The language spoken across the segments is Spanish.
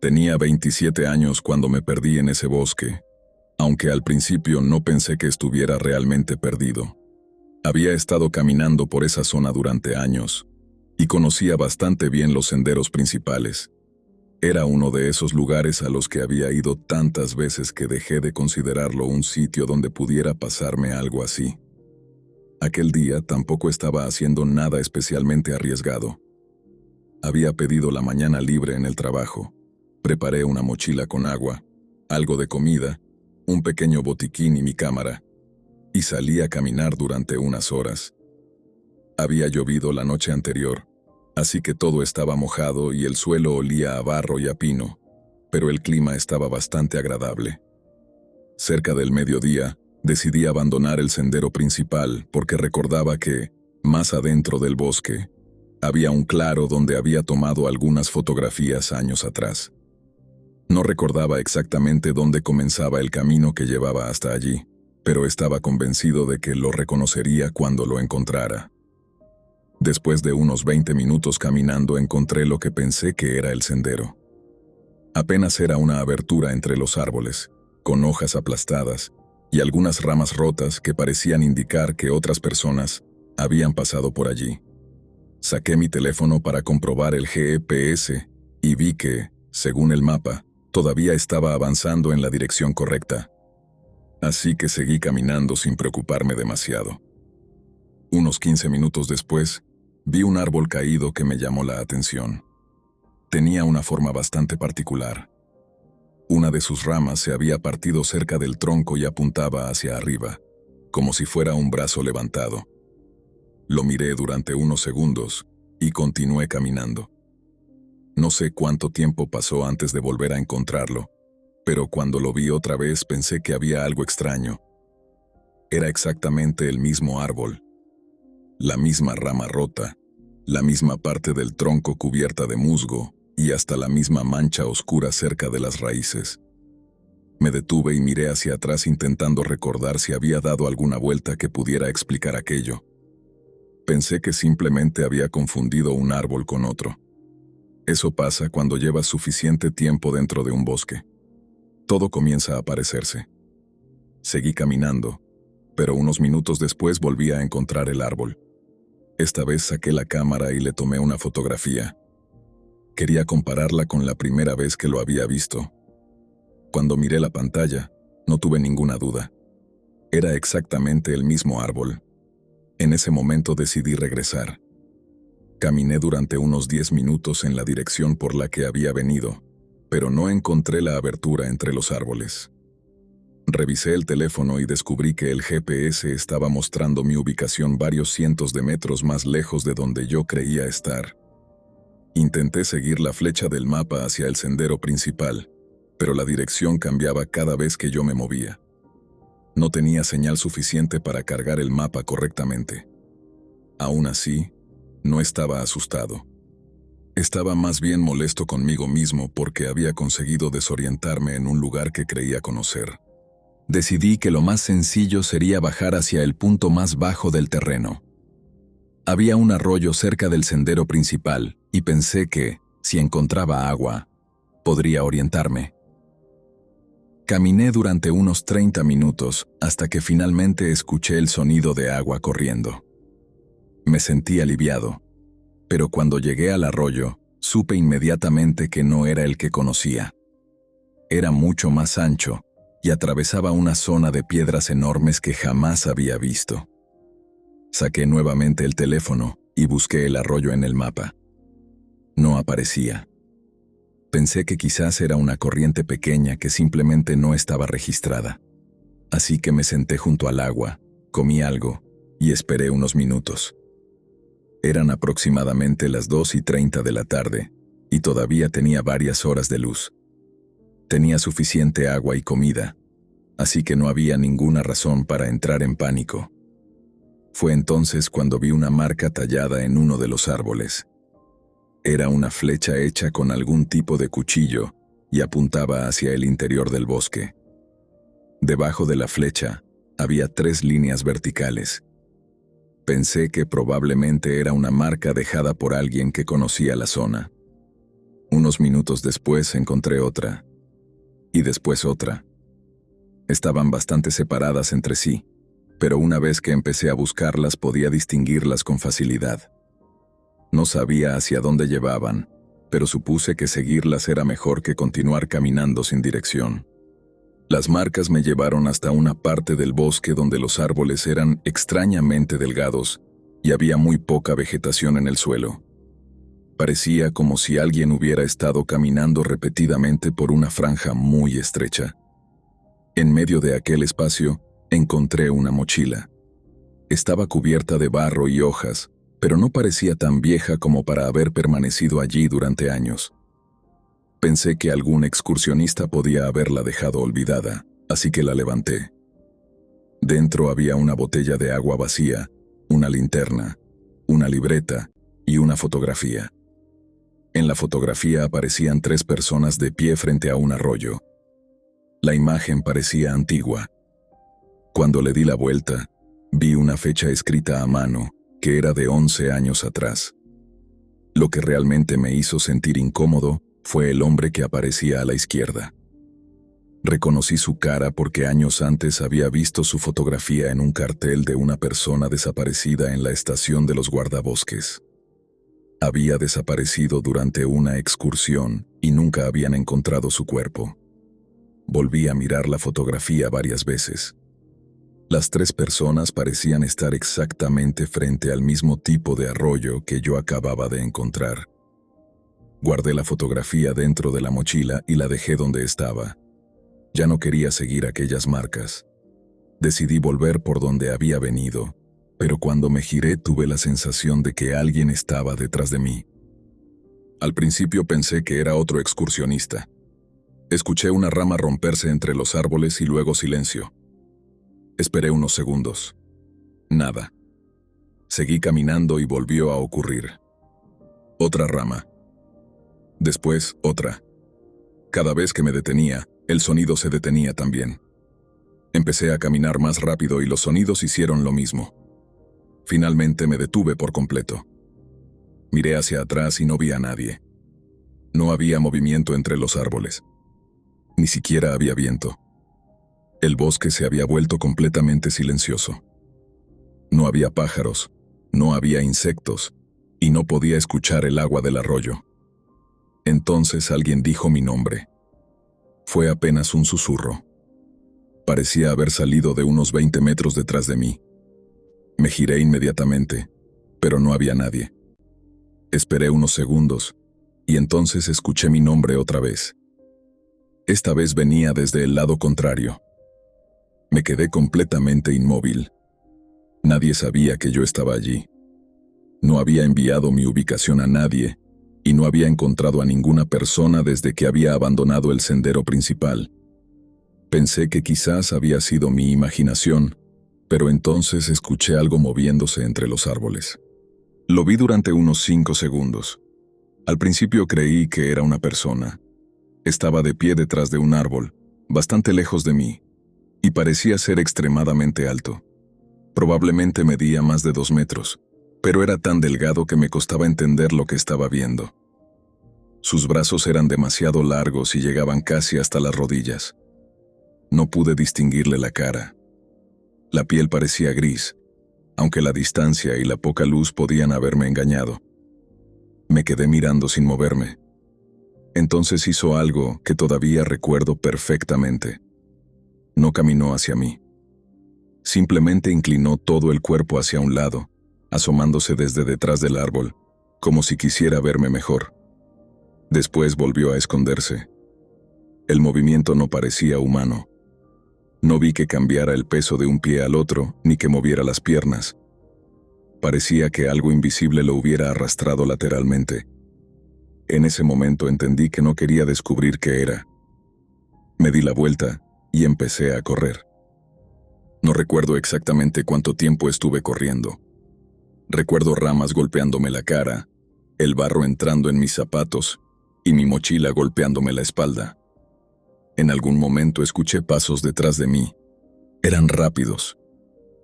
Tenía 27 años cuando me perdí en ese bosque, aunque al principio no pensé que estuviera realmente perdido. Había estado caminando por esa zona durante años y conocía bastante bien los senderos principales. Era uno de esos lugares a los que había ido tantas veces que dejé de considerarlo un sitio donde pudiera pasarme algo así. Aquel día tampoco estaba haciendo nada especialmente arriesgado. Había pedido la mañana libre en el trabajo. Preparé una mochila con agua, algo de comida, un pequeño botiquín y mi cámara, y salí a caminar durante unas horas. Había llovido la noche anterior, así que todo estaba mojado y el suelo olía a barro y a pino, pero el clima estaba bastante agradable. Cerca del mediodía, decidí abandonar el sendero principal porque recordaba que, más adentro del bosque, había un claro donde había tomado algunas fotografías años atrás. No recordaba exactamente dónde comenzaba el camino que llevaba hasta allí, pero estaba convencido de que lo reconocería cuando lo encontrara. Después de unos 20 minutos caminando encontré lo que pensé que era el sendero. Apenas era una abertura entre los árboles, con hojas aplastadas y algunas ramas rotas que parecían indicar que otras personas habían pasado por allí. Saqué mi teléfono para comprobar el GPS y vi que, según el mapa, todavía estaba avanzando en la dirección correcta. Así que seguí caminando sin preocuparme demasiado. Unos 15 minutos después, vi un árbol caído que me llamó la atención. Tenía una forma bastante particular. Una de sus ramas se había partido cerca del tronco y apuntaba hacia arriba, como si fuera un brazo levantado. Lo miré durante unos segundos y continué caminando. No sé cuánto tiempo pasó antes de volver a encontrarlo, pero cuando lo vi otra vez pensé que había algo extraño. Era exactamente el mismo árbol, la misma rama rota, la misma parte del tronco cubierta de musgo y hasta la misma mancha oscura cerca de las raíces. Me detuve y miré hacia atrás intentando recordar si había dado alguna vuelta que pudiera explicar aquello. Pensé que simplemente había confundido un árbol con otro. Eso pasa cuando llevas suficiente tiempo dentro de un bosque. Todo comienza a parecerse. Seguí caminando, pero unos minutos después volví a encontrar el árbol. Esta vez saqué la cámara y le tomé una fotografía. Quería compararla con la primera vez que lo había visto. Cuando miré la pantalla, no tuve ninguna duda. Era exactamente el mismo árbol. En ese momento decidí regresar. Caminé durante unos 10 minutos en la dirección por la que había venido, pero no encontré la abertura entre los árboles. Revisé el teléfono y descubrí que el GPS estaba mostrando mi ubicación varios cientos de metros más lejos de donde yo creía estar. Intenté seguir la flecha del mapa hacia el sendero principal, pero la dirección cambiaba cada vez que yo me movía. No tenía señal suficiente para cargar el mapa correctamente. Aún así, no estaba asustado. Estaba más bien molesto conmigo mismo porque había conseguido desorientarme en un lugar que creía conocer. Decidí que lo más sencillo sería bajar hacia el punto más bajo del terreno. Había un arroyo cerca del sendero principal y pensé que, si encontraba agua, podría orientarme. Caminé durante unos 30 minutos hasta que finalmente escuché el sonido de agua corriendo. Me sentí aliviado, pero cuando llegué al arroyo, supe inmediatamente que no era el que conocía. Era mucho más ancho y atravesaba una zona de piedras enormes que jamás había visto. Saqué nuevamente el teléfono y busqué el arroyo en el mapa. No aparecía. Pensé que quizás era una corriente pequeña que simplemente no estaba registrada. Así que me senté junto al agua, comí algo y esperé unos minutos. Eran aproximadamente las 2:30 de la tarde y todavía tenía varias horas de luz. Tenía suficiente agua y comida, así que no había ninguna razón para entrar en pánico. Fue entonces cuando vi una marca tallada en uno de los árboles. Era una flecha hecha con algún tipo de cuchillo y apuntaba hacia el interior del bosque. Debajo de la flecha había 3 líneas verticales. Pensé que probablemente era una marca dejada por alguien que conocía la zona. Unos minutos después encontré otra, y después otra. Estaban bastante separadas entre sí, pero una vez que empecé a buscarlas podía distinguirlas con facilidad. No sabía hacia dónde llevaban, pero supuse que seguirlas era mejor que continuar caminando sin dirección. Las marcas me llevaron hasta una parte del bosque donde los árboles eran extrañamente delgados y había muy poca vegetación en el suelo. Parecía como si alguien hubiera estado caminando repetidamente por una franja muy estrecha. En medio de aquel espacio, encontré una mochila. Estaba cubierta de barro y hojas, pero no parecía tan vieja como para haber permanecido allí durante años. Pensé que algún excursionista podía haberla dejado olvidada, así que la levanté. Dentro había una botella de agua vacía, una linterna, una libreta y una fotografía. En la fotografía aparecían 3 personas de pie frente a un arroyo. La imagen parecía antigua. Cuando le di la vuelta, vi una fecha escrita a mano, que era de 11 años atrás. Lo que realmente me hizo sentir incómodo fue el hombre que aparecía a la izquierda. Reconocí su cara porque años antes había visto su fotografía en un cartel de una persona desaparecida en la estación de los guardabosques. Había desaparecido durante una excursión y nunca habían encontrado su cuerpo. Volví a mirar la fotografía varias veces. Las 3 personas parecían estar exactamente frente al mismo tipo de arroyo que yo acababa de encontrar. Guardé la fotografía dentro de la mochila y la dejé donde estaba. Ya no quería seguir aquellas marcas. Decidí volver por donde había venido, pero cuando me giré tuve la sensación de que alguien estaba detrás de mí. Al principio pensé que era otro excursionista. Escuché una rama romperse entre los árboles y luego silencio. Esperé unos segundos. Nada. Seguí caminando y volvió a ocurrir. Otra rama. Después, otra. Cada vez que me detenía, el sonido se detenía también. Empecé a caminar más rápido y los sonidos hicieron lo mismo. Finalmente me detuve por completo. Miré hacia atrás y no vi a nadie. No había movimiento entre los árboles. Ni siquiera había viento. El bosque se había vuelto completamente silencioso. No había pájaros, no había insectos, y no podía escuchar el agua del arroyo. Entonces alguien dijo mi nombre. Fue apenas un susurro. Parecía haber salido de unos 20 metros detrás de mí. Me giré inmediatamente, pero no había nadie. Esperé unos segundos, y entonces escuché mi nombre otra vez. Esta vez venía desde el lado contrario. Me quedé completamente inmóvil. Nadie sabía que yo estaba allí. No había enviado mi ubicación a nadie, y no había encontrado a ninguna persona desde que había abandonado el sendero principal. Pensé que quizás había sido mi imaginación, pero entonces escuché algo moviéndose entre los árboles. Lo vi durante unos 5 segundos. Al principio creí que era una persona. Estaba de pie detrás de un árbol, bastante lejos de mí, y parecía ser extremadamente alto. Probablemente medía más de 2 metros, pero era tan delgado que me costaba entender lo que estaba viendo. Sus brazos eran demasiado largos y llegaban casi hasta las rodillas. No pude distinguirle la cara. La piel parecía gris, aunque la distancia y la poca luz podían haberme engañado. Me quedé mirando sin moverme. Entonces hizo algo que todavía recuerdo perfectamente. No caminó hacia mí. Simplemente inclinó todo el cuerpo hacia un lado, asomándose desde detrás del árbol, como si quisiera verme mejor. Después volvió a esconderse. El movimiento no parecía humano. No vi que cambiara el peso de un pie al otro, ni que moviera las piernas. Parecía que algo invisible lo hubiera arrastrado lateralmente. En ese momento entendí que no quería descubrir qué era. Me di la vuelta y empecé a correr. No recuerdo exactamente cuánto tiempo estuve corriendo. Recuerdo ramas golpeándome la cara, el barro entrando en mis zapatos y mi mochila golpeándome la espalda. En algún momento escuché pasos detrás de mí. Eran rápidos,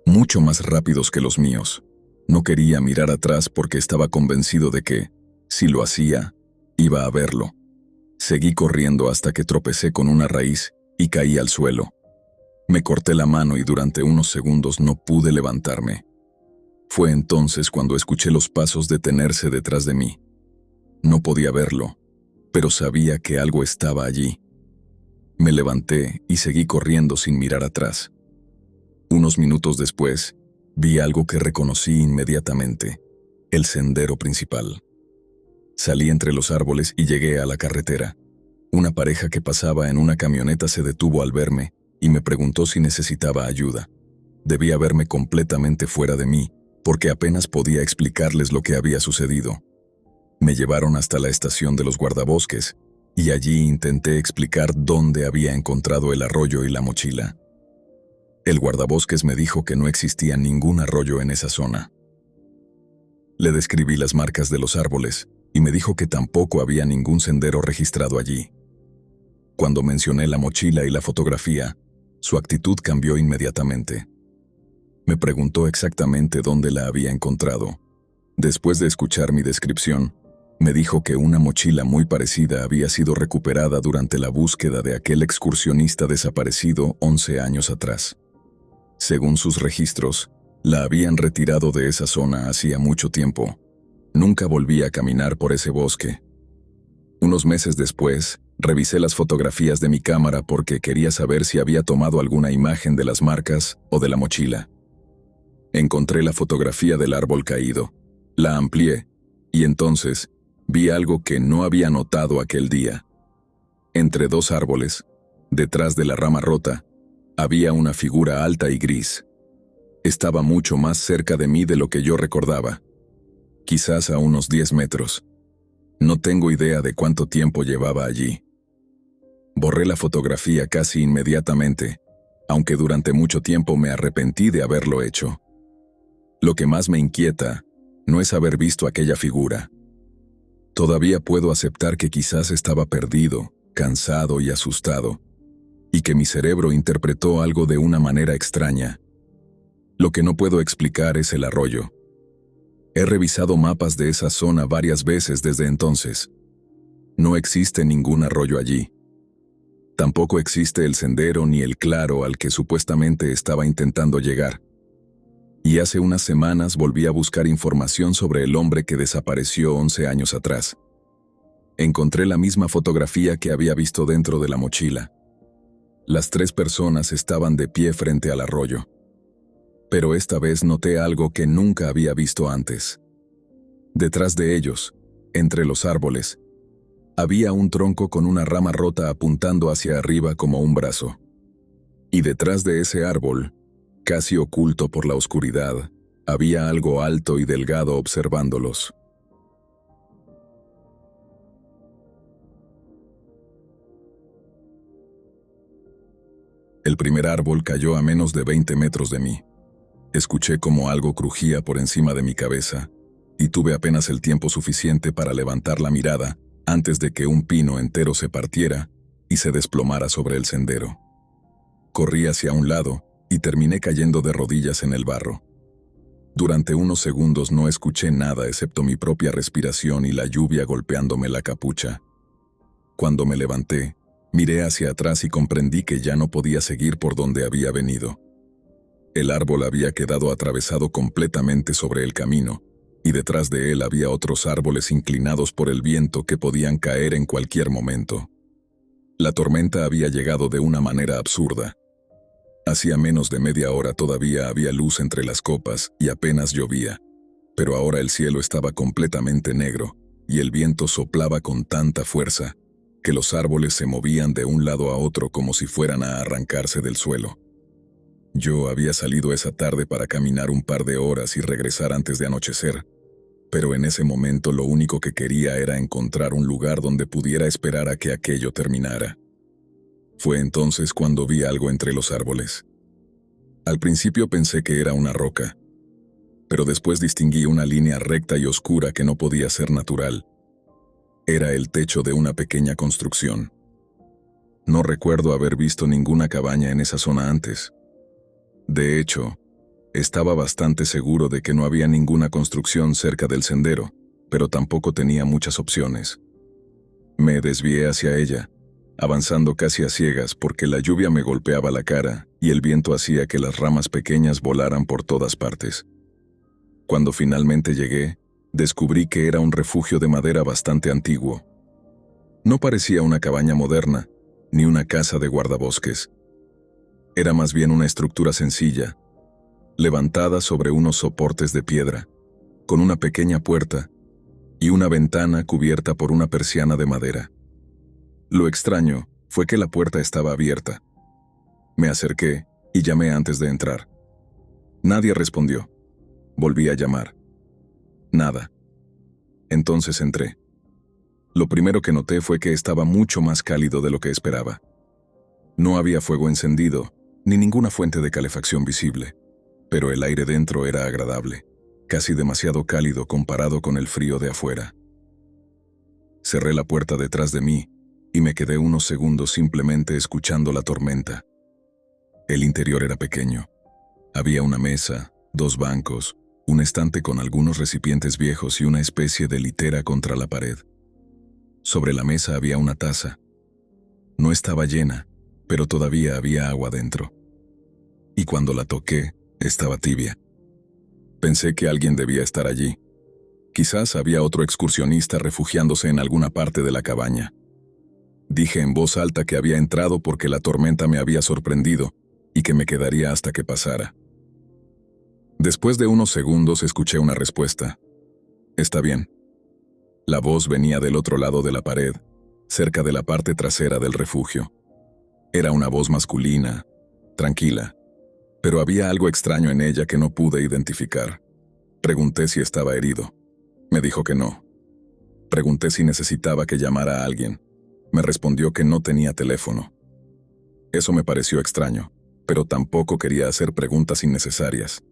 mucho más rápidos que los míos. No quería mirar atrás porque estaba convencido de que, si lo hacía, Iba a verlo. Seguí corriendo hasta que tropecé con una raíz y caí al suelo. Me corté la mano y durante unos segundos no pude levantarme. Fue entonces cuando escuché los pasos detenerse detrás de mí. No podía verlo, pero sabía que algo estaba allí. Me levanté y seguí corriendo sin mirar atrás. Unos minutos después, vi algo que reconocí inmediatamente: el sendero principal. Salí entre los árboles y llegué a la carretera. Una pareja que pasaba en una camioneta se detuvo al verme y me preguntó si necesitaba ayuda. Debía verme completamente fuera de mí, porque apenas podía explicarles lo que había sucedido. Me llevaron hasta la estación de los guardabosques, y allí intenté explicar dónde había encontrado el arroyo y la mochila. El guardabosques me dijo que no existía ningún arroyo en esa zona. Le describí las marcas de los árboles, y me dijo que tampoco había ningún sendero registrado allí. Cuando mencioné la mochila y la fotografía, su actitud cambió inmediatamente. Me preguntó exactamente dónde la había encontrado. Después de escuchar mi descripción, me dijo que una mochila muy parecida había sido recuperada durante la búsqueda de aquel excursionista desaparecido 11 años atrás. Según sus registros, la habían retirado de esa zona hacía mucho tiempo. Nunca volví a caminar por ese bosque. Unos meses después, revisé las fotografías de mi cámara porque quería saber si había tomado alguna imagen de las marcas o de la mochila. Encontré la fotografía del árbol caído, la amplié, y entonces vi algo que no había notado aquel día. Entre dos árboles, detrás de la rama rota, había una figura alta y gris. Estaba mucho más cerca de mí de lo que yo recordaba, quizás a unos 10 metros. No tengo idea de cuánto tiempo llevaba allí. Borré la fotografía casi inmediatamente, aunque durante mucho tiempo me arrepentí de haberlo hecho. Lo que más me inquieta no es haber visto aquella figura. Todavía puedo aceptar que quizás estaba perdido, cansado y asustado, y que mi cerebro interpretó algo de una manera extraña. Lo que no puedo explicar es el arroyo. He revisado mapas de esa zona varias veces desde entonces. No existe ningún arroyo allí. Tampoco existe el sendero ni el claro al que supuestamente estaba intentando llegar. Y hace unas semanas volví a buscar información sobre el hombre que desapareció 11 años atrás. Encontré la misma fotografía que había visto dentro de la mochila. Las 3 personas estaban de pie frente al arroyo. Pero esta vez noté algo que nunca había visto antes. Detrás de ellos, entre los árboles, había un tronco con una rama rota apuntando hacia arriba como un brazo. Y detrás de ese árbol, casi oculto por la oscuridad, había algo alto y delgado observándolos. El primer árbol cayó a menos de 20 metros de mí. Escuché como algo crujía por encima de mi cabeza, y tuve apenas el tiempo suficiente para levantar la mirada antes de que un pino entero se partiera y se desplomara sobre el sendero. Corrí hacia un lado y terminé cayendo de rodillas en el barro. Durante unos segundos no escuché nada excepto mi propia respiración y la lluvia golpeándome la capucha. Cuando me levanté, miré hacia atrás y comprendí que ya no podía seguir por donde había venido. El árbol había quedado atravesado completamente sobre el camino, y detrás de él había otros árboles inclinados por el viento que podían caer en cualquier momento. La tormenta había llegado de una manera absurda. Hacía menos de media hora todavía había luz entre las copas y apenas llovía, pero ahora el cielo estaba completamente negro y el viento soplaba con tanta fuerza que los árboles se movían de un lado a otro como si fueran a arrancarse del suelo. Yo había salido esa tarde para caminar un par de horas y regresar antes de anochecer, pero en ese momento lo único que quería era encontrar un lugar donde pudiera esperar a que aquello terminara. Fue entonces cuando vi algo entre los árboles. Al principio pensé que era una roca, pero después distinguí una línea recta y oscura que no podía ser natural. Era el techo de una pequeña construcción. No recuerdo haber visto ninguna cabaña en esa zona antes. De hecho, estaba bastante seguro de que no había ninguna construcción cerca del sendero, pero tampoco tenía muchas opciones. Me desvié hacia ella, avanzando casi a ciegas porque la lluvia me golpeaba la cara y el viento hacía que las ramas pequeñas volaran por todas partes. Cuando finalmente llegué, descubrí que era un refugio de madera bastante antiguo. No parecía una cabaña moderna, ni una casa de guardabosques. Era más bien una estructura sencilla, levantada sobre unos soportes de piedra, con una pequeña puerta y una ventana cubierta por una persiana de madera. Lo extraño fue que la puerta estaba abierta. Me acerqué y llamé antes de entrar. Nadie respondió. Volví a llamar. Nada. Entonces entré. Lo primero que noté fue que estaba mucho más cálido de lo que esperaba. No había fuego encendido, ni ninguna fuente de calefacción visible, pero el aire dentro era agradable, casi demasiado cálido comparado con el frío de afuera. Cerré la puerta detrás de mí y me quedé unos segundos simplemente escuchando la tormenta. El interior era pequeño. Había una mesa, 2 bancos, un estante con algunos recipientes viejos y una especie de litera contra la pared. Sobre la mesa había una taza. No estaba llena, pero todavía había agua dentro. Y cuando la toqué, estaba tibia. Pensé que alguien debía estar allí. Quizás había otro excursionista refugiándose en alguna parte de la cabaña. Dije en voz alta que había entrado porque la tormenta me había sorprendido y que me quedaría hasta que pasara. Después de unos segundos escuché una respuesta. «Está bien». La voz venía del otro lado de la pared, cerca de la parte trasera del refugio. Era una voz masculina, tranquila, pero había algo extraño en ella que no pude identificar. Pregunté si estaba herido. Me dijo que no. Pregunté si necesitaba que llamara a alguien. Me respondió que no tenía teléfono. Eso me pareció extraño, pero tampoco quería hacer preguntas innecesarias.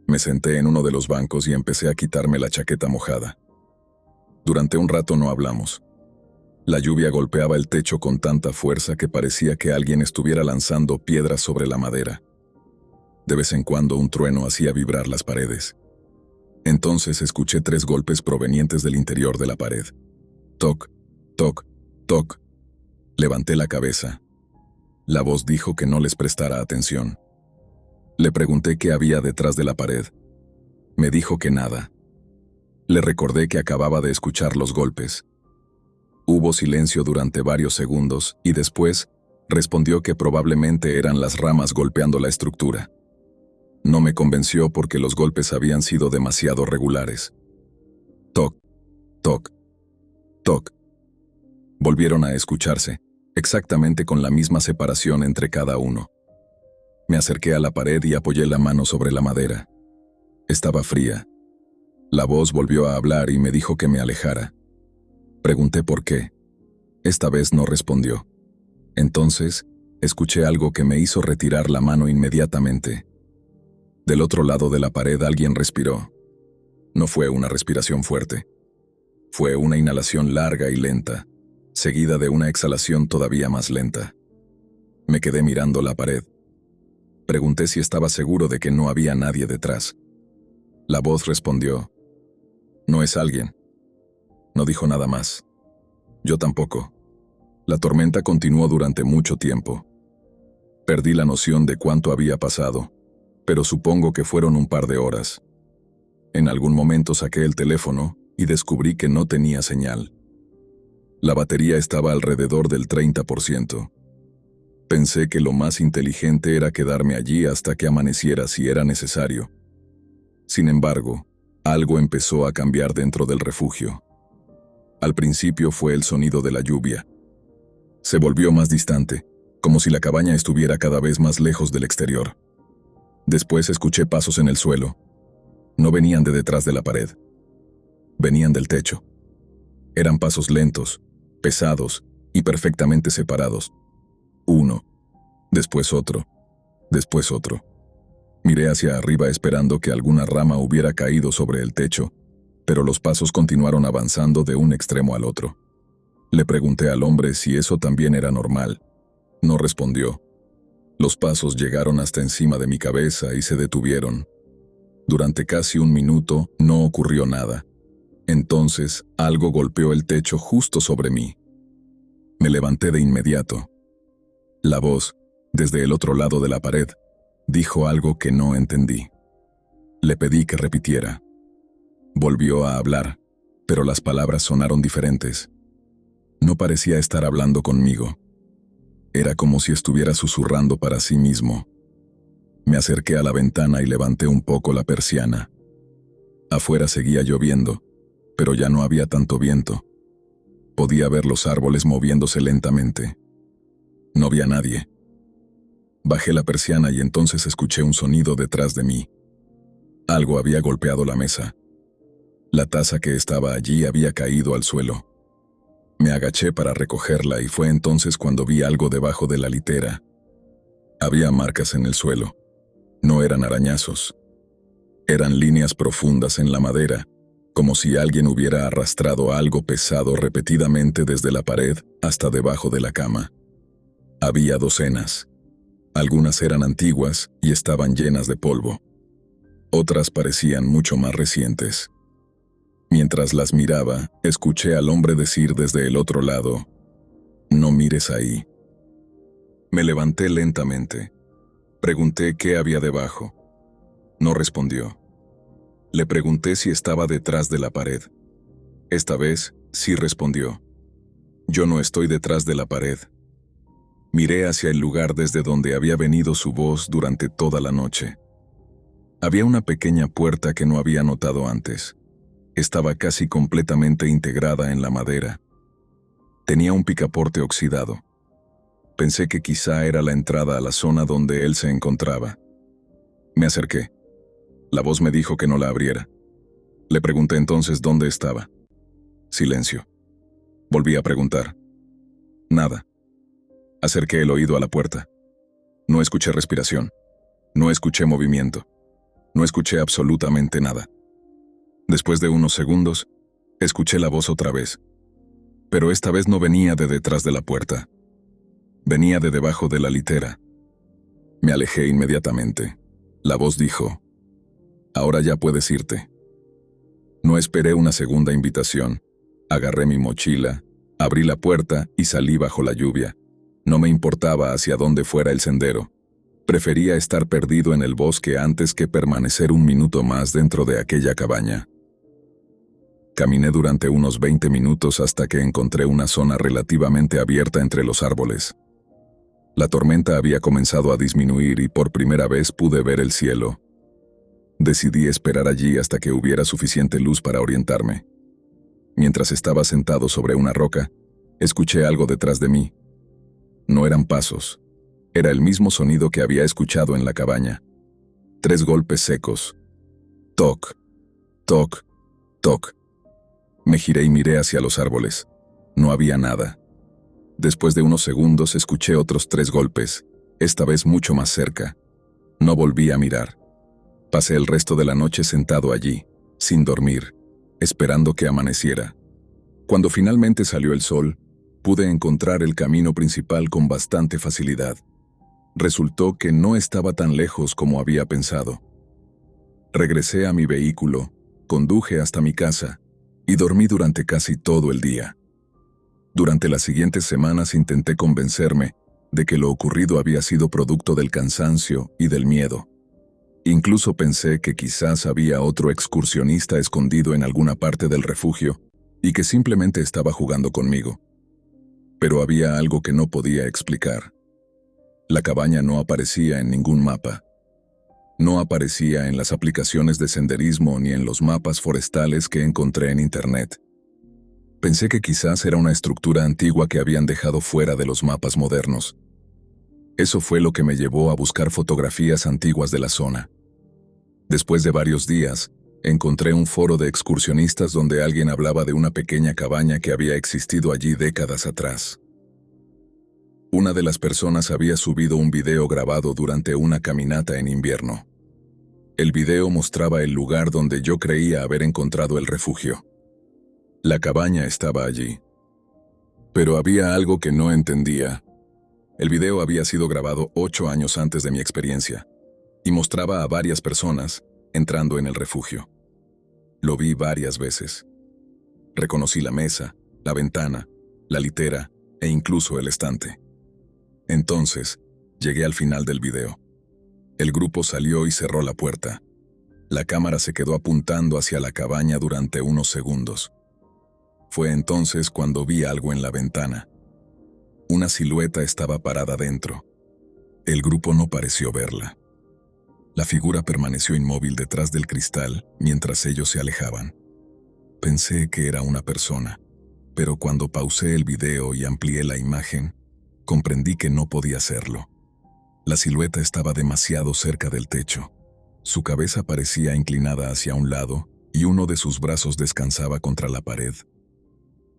Me senté en uno de los bancos y empecé a quitarme la chaqueta mojada. Durante un rato no hablamos. La lluvia golpeaba el techo con tanta fuerza que parecía que alguien estuviera lanzando piedras sobre la madera. De vez en cuando un trueno hacía vibrar las paredes. Entonces escuché 3 golpes provenientes del interior de la pared. Toc, toc, toc. Levanté la cabeza. La voz dijo que no les prestara atención. Le pregunté qué había detrás de la pared. Me dijo que nada. Le recordé que acababa de escuchar los golpes. Hubo silencio durante varios segundos y después respondió que probablemente eran las ramas golpeando la estructura. No me convenció porque los golpes habían sido demasiado regulares. Toc, toc, toc. Volvieron a escucharse, exactamente con la misma separación entre cada uno. Me acerqué a la pared y apoyé la mano sobre la madera. Estaba fría. La voz volvió a hablar y me dijo que me alejara. Pregunté por qué. Esta vez no respondió. Entonces, escuché algo que me hizo retirar la mano inmediatamente. Del otro lado de la pared alguien respiró. No fue una respiración fuerte. Fue una inhalación larga y lenta, seguida de una exhalación todavía más lenta. Me quedé mirando la pared. Pregunté si estaba seguro de que no había nadie detrás. La voz respondió: «No es alguien». No dijo nada más. Yo tampoco. La tormenta continuó durante mucho tiempo. Perdí la noción de cuánto había pasado, pero supongo que fueron un par de horas. En algún momento saqué el teléfono y descubrí que no tenía señal. La batería estaba alrededor del 30%. Pensé que lo más inteligente era quedarme allí hasta que amaneciera si era necesario. Sin embargo, algo empezó a cambiar dentro del refugio. Al principio fue el sonido de la lluvia. Se volvió más distante, como si la cabaña estuviera cada vez más lejos del exterior. Después escuché pasos en el suelo. No venían de detrás de la pared. Venían del techo. Eran pasos lentos, pesados y perfectamente separados. Uno, después otro, después otro. Miré hacia arriba esperando que alguna rama hubiera caído sobre el techo, pero los pasos continuaron avanzando de un extremo al otro. Le pregunté al hombre si eso también era normal. No respondió. Los pasos llegaron hasta encima de mi cabeza y se detuvieron. Durante casi un minuto no ocurrió nada. Entonces, algo golpeó el techo justo sobre mí. Me levanté de inmediato. La voz, desde el otro lado de la pared, dijo algo que no entendí. Le pedí que repitiera. Volvió a hablar, pero las palabras sonaron diferentes. No parecía estar hablando conmigo. Era como si estuviera susurrando para sí mismo. Me acerqué a la ventana y levanté un poco la persiana. Afuera seguía lloviendo, pero ya no había tanto viento. Podía ver los árboles moviéndose lentamente. No vi a nadie. Bajé la persiana y entonces escuché un sonido detrás de mí. Algo había golpeado la mesa. La taza que estaba allí había caído al suelo. Me agaché para recogerla y fue entonces cuando vi algo debajo de la litera. Había marcas en el suelo. No eran arañazos. Eran líneas profundas en la madera, como si alguien hubiera arrastrado algo pesado repetidamente desde la pared hasta debajo de la cama. Había docenas. Algunas eran antiguas y estaban llenas de polvo. Otras parecían mucho más recientes. Mientras las miraba, escuché al hombre decir desde el otro lado, «No mires ahí». Me levanté lentamente. Pregunté qué había debajo. No respondió. Le pregunté si estaba detrás de la pared. Esta vez, sí respondió. «Yo no estoy detrás de la pared». Miré hacia el lugar desde donde había venido su voz durante toda la noche. Había una pequeña puerta que no había notado antes. Estaba casi completamente integrada en la madera. Tenía un picaporte oxidado. Pensé que quizá era la entrada a la zona donde él se encontraba. Me acerqué. La voz me dijo que no la abriera. Le pregunté entonces dónde estaba. Silencio. Volví a preguntar. Nada. Acerqué el oído a la puerta. No escuché respiración. No escuché movimiento. No escuché absolutamente nada. Después de unos segundos, escuché la voz otra vez. Pero esta vez no venía de detrás de la puerta. Venía de debajo de la litera. Me alejé inmediatamente. La voz dijo, «Ahora ya puedes irte». No esperé una segunda invitación. Agarré mi mochila, abrí la puerta y salí bajo la lluvia. No me importaba hacia dónde fuera el sendero. Prefería estar perdido en el bosque antes que permanecer un minuto más dentro de aquella cabaña. Caminé durante unos 20 minutos hasta que encontré una zona relativamente abierta entre los árboles. La tormenta había comenzado a disminuir y por primera vez pude ver el cielo. Decidí esperar allí hasta que hubiera suficiente luz para orientarme. Mientras estaba sentado sobre una roca, escuché algo detrás de mí. No eran pasos. Era el mismo sonido que había escuchado en la cabaña. 3 golpes secos. Toc, toc, toc. Me giré y miré hacia los árboles. No había nada. Después de unos segundos escuché otros 3 golpes, esta vez mucho más cerca. No volví a mirar. Pasé el resto de la noche sentado allí, sin dormir, esperando que amaneciera. Cuando finalmente salió el sol, pude encontrar el camino principal con bastante facilidad. Resultó que no estaba tan lejos como había pensado. Regresé a mi vehículo, conduje hasta mi casa y dormí durante casi todo el día. Durante las siguientes semanas intenté convencerme de que lo ocurrido había sido producto del cansancio y del miedo. Incluso pensé que quizás había otro excursionista escondido en alguna parte del refugio y que simplemente estaba jugando conmigo. Pero había algo que no podía explicar. La cabaña no aparecía en ningún mapa. No aparecía en las aplicaciones de senderismo ni en los mapas forestales que encontré en Internet. Pensé que quizás era una estructura antigua que habían dejado fuera de los mapas modernos. Eso fue lo que me llevó a buscar fotografías antiguas de la zona. Después de varios días, encontré un foro de excursionistas donde alguien hablaba de una pequeña cabaña que había existido allí décadas atrás. Una de las personas había subido un video grabado durante una caminata en invierno. El video mostraba el lugar donde yo creía haber encontrado el refugio. La cabaña estaba allí. Pero había algo que no entendía. El video había sido grabado 8 años antes de mi experiencia, y mostraba a varias personas entrando en el refugio. Lo vi varias veces. Reconocí la mesa, la ventana, la litera e incluso el estante. Entonces, llegué al final del video. El grupo salió y cerró la puerta. La cámara se quedó apuntando hacia la cabaña durante unos segundos. Fue entonces cuando vi algo en la ventana. Una silueta estaba parada dentro. El grupo no pareció verla. La figura permaneció inmóvil detrás del cristal mientras ellos se alejaban. Pensé que era una persona, pero cuando pausé el video y amplié la imagen, comprendí que no podía serlo. La silueta estaba demasiado cerca del techo. Su cabeza parecía inclinada hacia un lado y uno de sus brazos descansaba contra la pared.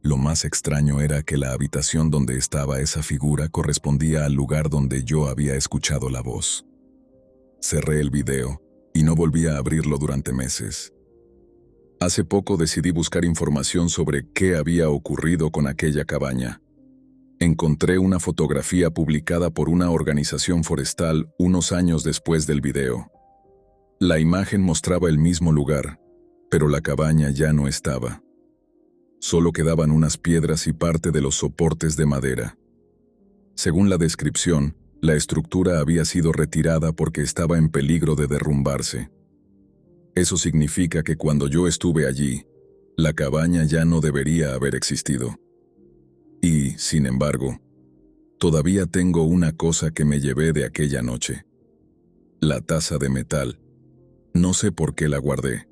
Lo más extraño era que la habitación donde estaba esa figura correspondía al lugar donde yo había escuchado la voz. Cerré el video y no volví a abrirlo durante meses. Hace poco decidí buscar información sobre qué había ocurrido con aquella cabaña. Encontré una fotografía publicada por una organización forestal unos años después del video. La imagen mostraba el mismo lugar, pero la cabaña ya no estaba. Solo quedaban unas piedras y parte de los soportes de madera. Según la descripción, la estructura había sido retirada porque estaba en peligro de derrumbarse. Eso significa que cuando yo estuve allí, la cabaña ya no debería haber existido. Y, sin embargo, todavía tengo una cosa que me llevé de aquella noche. La taza de metal. No sé por qué la guardé.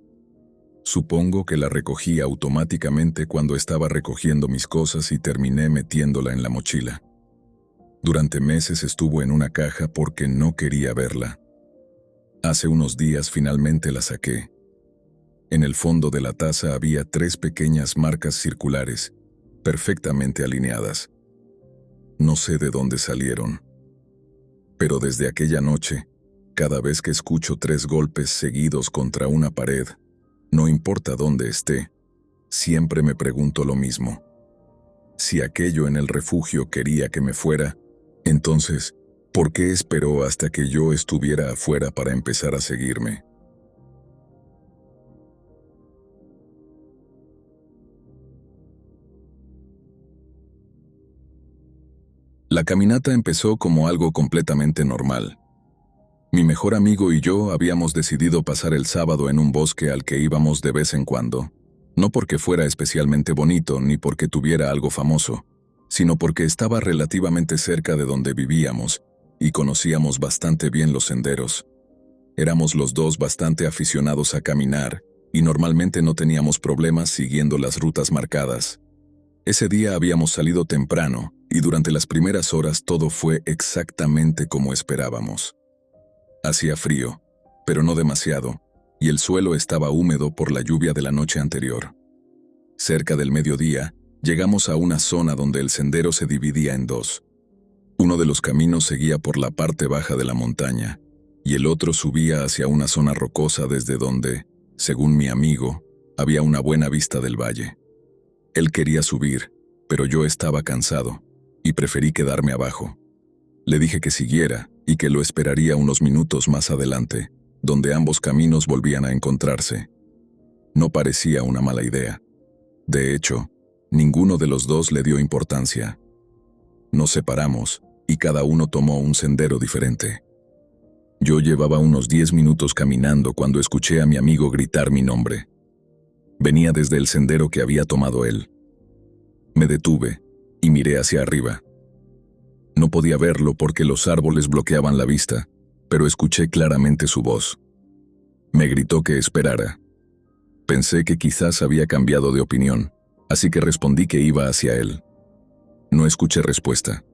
Supongo que la recogí automáticamente cuando estaba recogiendo mis cosas y terminé metiéndola en la mochila. Durante meses estuvo en una caja porque no quería verla. Hace unos días finalmente la saqué. En el fondo de la taza había 3 pequeñas marcas circulares, perfectamente alineadas. No sé de dónde salieron. Pero desde aquella noche, cada vez que escucho 3 golpes seguidos contra una pared, no importa dónde esté, siempre me pregunto lo mismo. Si aquello en el refugio quería que me fuera, entonces, ¿por qué esperó hasta que yo estuviera afuera para empezar a seguirme? La caminata empezó como algo completamente normal. Mi mejor amigo y yo habíamos decidido pasar el sábado en un bosque al que íbamos de vez en cuando, no porque fuera especialmente bonito ni porque tuviera algo famoso, sino porque estaba relativamente cerca de donde vivíamos y conocíamos bastante bien los senderos. Éramos los dos bastante aficionados a caminar y normalmente no teníamos problemas siguiendo las rutas marcadas. Ese día habíamos salido temprano y durante las primeras horas todo fue exactamente como esperábamos. Hacía frío, pero no demasiado, y el suelo estaba húmedo por la lluvia de la noche anterior. Cerca del mediodía, llegamos a una zona donde el sendero se dividía en 2. Uno de los caminos seguía por la parte baja de la montaña, y el otro subía hacia una zona rocosa desde donde, según mi amigo, había una buena vista del valle. Él quería subir, pero yo estaba cansado, y preferí quedarme abajo. Le dije que siguiera y que lo esperaría unos minutos más adelante, donde ambos caminos volvían a encontrarse. No parecía una mala idea. De hecho, ninguno de los dos le dio importancia. Nos separamos y cada uno tomó un sendero diferente. Yo llevaba unos 10 minutos caminando cuando escuché a mi amigo gritar mi nombre. Venía desde el sendero que había tomado él. Me detuve y miré hacia arriba. No podía verlo porque los árboles bloqueaban la vista, pero escuché claramente su voz. Me gritó que esperara. Pensé que quizás había cambiado de opinión, así que respondí que iba hacia él. No escuché respuesta.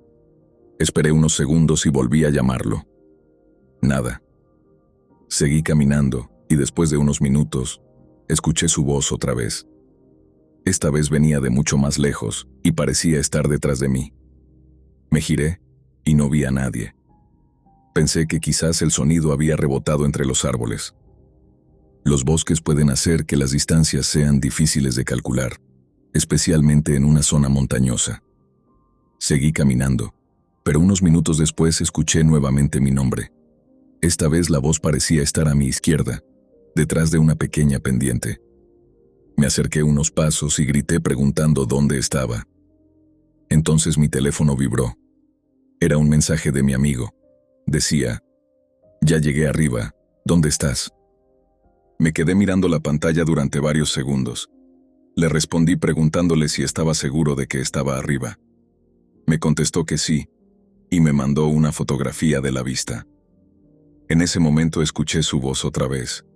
Esperé unos segundos y volví a llamarlo. Nada. Seguí caminando y después de unos minutos, escuché su voz otra vez. Esta vez venía de mucho más lejos y parecía estar detrás de mí. Me giré y no vi a nadie. Pensé que quizás el sonido había rebotado entre los árboles. Los bosques pueden hacer que las distancias sean difíciles de calcular, especialmente en una zona montañosa. Seguí caminando, pero unos minutos después escuché nuevamente mi nombre. Esta vez la voz parecía estar a mi izquierda, detrás de una pequeña pendiente. Me acerqué unos pasos y grité preguntando dónde estaba. Entonces mi teléfono vibró. Era un mensaje de mi amigo. Decía: «Ya llegué arriba, ¿dónde estás?». Me quedé mirando la pantalla durante varios segundos. Le respondí preguntándole si estaba seguro de que estaba arriba. Me contestó que sí, y me mandó una fotografía de la vista. En ese momento escuché su voz otra vez.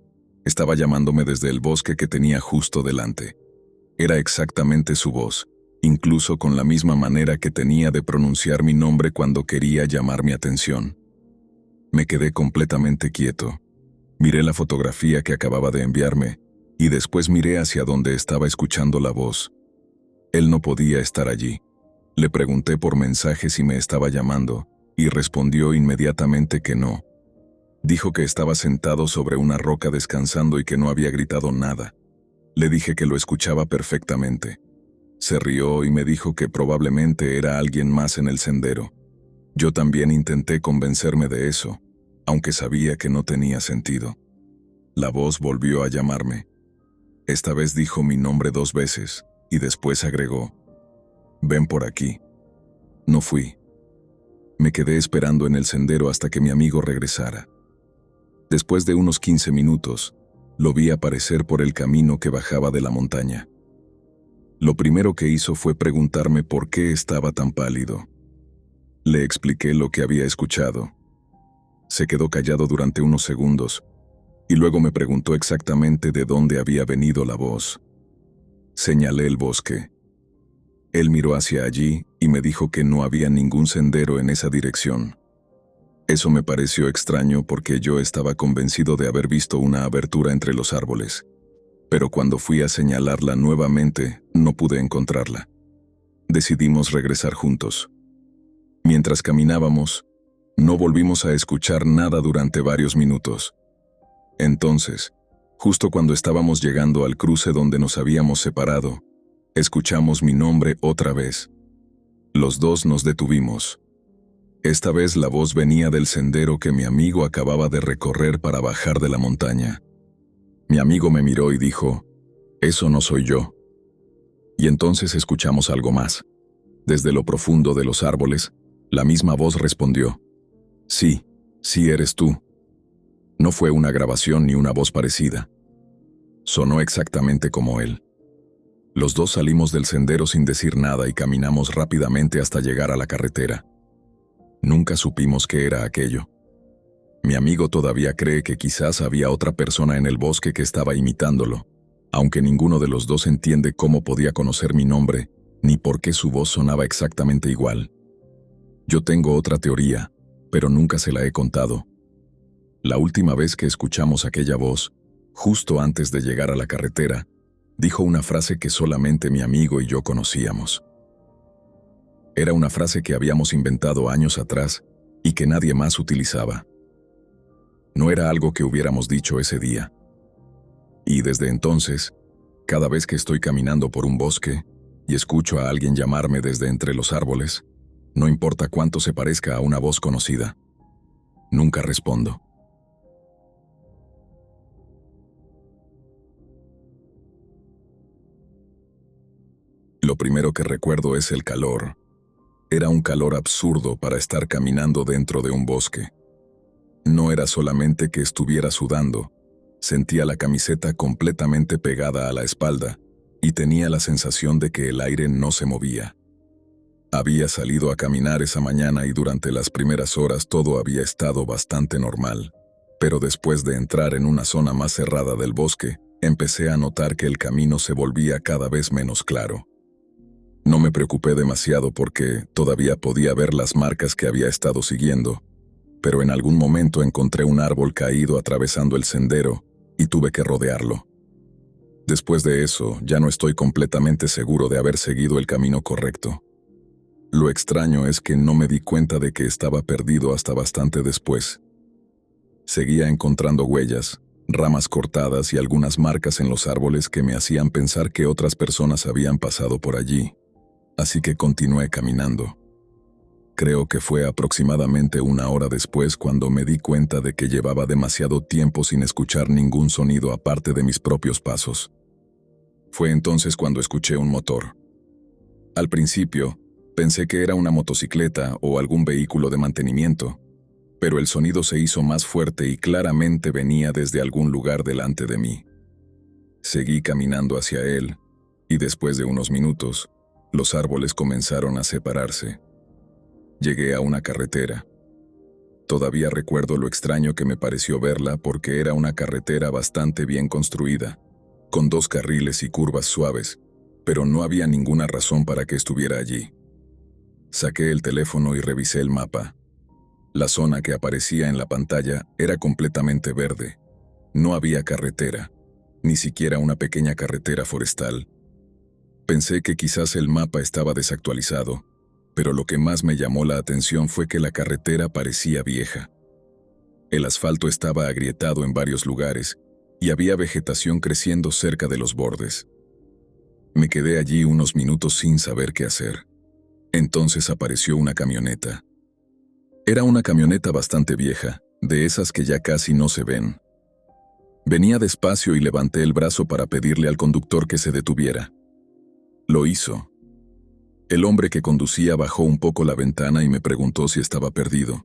Estaba llamándome desde el bosque que tenía justo delante. Era exactamente su voz, incluso con la misma manera que tenía de pronunciar mi nombre cuando quería llamar mi atención. Me quedé completamente quieto. Miré la fotografía que acababa de enviarme, y después miré hacia donde estaba escuchando la voz. Él no podía estar allí. Le pregunté por mensaje si me estaba llamando, y respondió inmediatamente que no. Dijo que estaba sentado sobre una roca descansando y que no había gritado nada. Le dije que lo escuchaba perfectamente. Se rió y me dijo que probablemente era alguien más en el sendero. Yo también intenté convencerme de eso, aunque sabía que no tenía sentido. La voz volvió a llamarme. Esta vez dijo mi nombre 2 veces, y después agregó: «Ven por aquí». No fui. Me quedé esperando en el sendero hasta que mi amigo regresara. Después de unos 15 minutos, lo vi aparecer por el camino que bajaba de la montaña. Lo primero que hizo fue preguntarme por qué estaba tan pálido. Le expliqué lo que había escuchado. Se quedó callado durante unos segundos, y luego me preguntó exactamente de dónde había venido la voz. Señalé el bosque. Él miró hacia allí y me dijo que no había ningún sendero en esa dirección. Eso me pareció extraño porque yo estaba convencido de haber visto una abertura entre los árboles, pero cuando fui a señalarla nuevamente, no pude encontrarla. Decidimos regresar juntos. Mientras caminábamos, no volvimos a escuchar nada durante varios minutos. Entonces, justo cuando estábamos llegando al cruce donde nos habíamos separado, escuchamos mi nombre otra vez. Los dos nos detuvimos. Esta vez la voz venía del sendero que mi amigo acababa de recorrer para bajar de la montaña. Mi amigo me miró y dijo: «Eso no soy yo». Y entonces escuchamos algo más. Desde lo profundo de los árboles, la misma voz respondió: «Sí, sí eres tú». No fue una grabación ni una voz parecida. Sonó exactamente como él. Los dos salimos del sendero sin decir nada y caminamos rápidamente hasta llegar a la carretera. Nunca supimos qué era aquello. Mi amigo todavía cree que quizás había otra persona en el bosque que estaba imitándolo, aunque ninguno de los dos entiende cómo podía conocer mi nombre, ni por qué su voz sonaba exactamente igual. Yo tengo otra teoría, pero nunca se la he contado. La última vez que escuchamos aquella voz, justo antes de llegar a la carretera, dijo una frase que solamente mi amigo y yo conocíamos. Era una frase que habíamos inventado años atrás y que nadie más utilizaba. No era algo que hubiéramos dicho ese día. Y desde entonces, cada vez que estoy caminando por un bosque y escucho a alguien llamarme desde entre los árboles, no importa cuánto se parezca a una voz conocida, nunca respondo. Lo primero que recuerdo es el calor. Era un calor absurdo para estar caminando dentro de un bosque. No era solamente que estuviera sudando, sentía la camiseta completamente pegada a la espalda y tenía la sensación de que el aire no se movía. Había salido a caminar esa mañana y durante las primeras horas todo había estado bastante normal, pero después de entrar en una zona más cerrada del bosque, empecé a notar que el camino se volvía cada vez menos claro. No me preocupé demasiado porque todavía podía ver las marcas que había estado siguiendo, pero en algún momento encontré un árbol caído atravesando el sendero y tuve que rodearlo. Después de eso, ya no estoy completamente seguro de haber seguido el camino correcto. Lo extraño es que no me di cuenta de que estaba perdido hasta bastante después. Seguía encontrando huellas, ramas cortadas y algunas marcas en los árboles que me hacían pensar que otras personas habían pasado por allí. Así que continué caminando. Creo que fue aproximadamente 1 hora después cuando me di cuenta de que llevaba demasiado tiempo sin escuchar ningún sonido aparte de mis propios pasos. Fue entonces cuando escuché un motor. Al principio, pensé que era una motocicleta o algún vehículo de mantenimiento, pero el sonido se hizo más fuerte y claramente venía desde algún lugar delante de mí. Seguí caminando hacia él, y después de unos minutos, los árboles comenzaron a separarse. Llegué a una carretera. Todavía recuerdo lo extraño que me pareció verla porque era una carretera bastante bien construida, con 2 carriles y curvas suaves, pero no había ninguna razón para que estuviera allí. Saqué el teléfono y revisé el mapa. La zona que aparecía en la pantalla era completamente verde. No había carretera, ni siquiera una pequeña carretera forestal. Pensé que quizás el mapa estaba desactualizado, pero lo que más me llamó la atención fue que la carretera parecía vieja. El asfalto estaba agrietado en varios lugares y había vegetación creciendo cerca de los bordes. Me quedé allí unos minutos sin saber qué hacer. Entonces apareció una camioneta. Era una camioneta bastante vieja, de esas que ya casi no se ven. Venía despacio y levanté el brazo para pedirle al conductor que se detuviera. Lo hizo. El hombre que conducía bajó un poco la ventana y me preguntó si estaba perdido.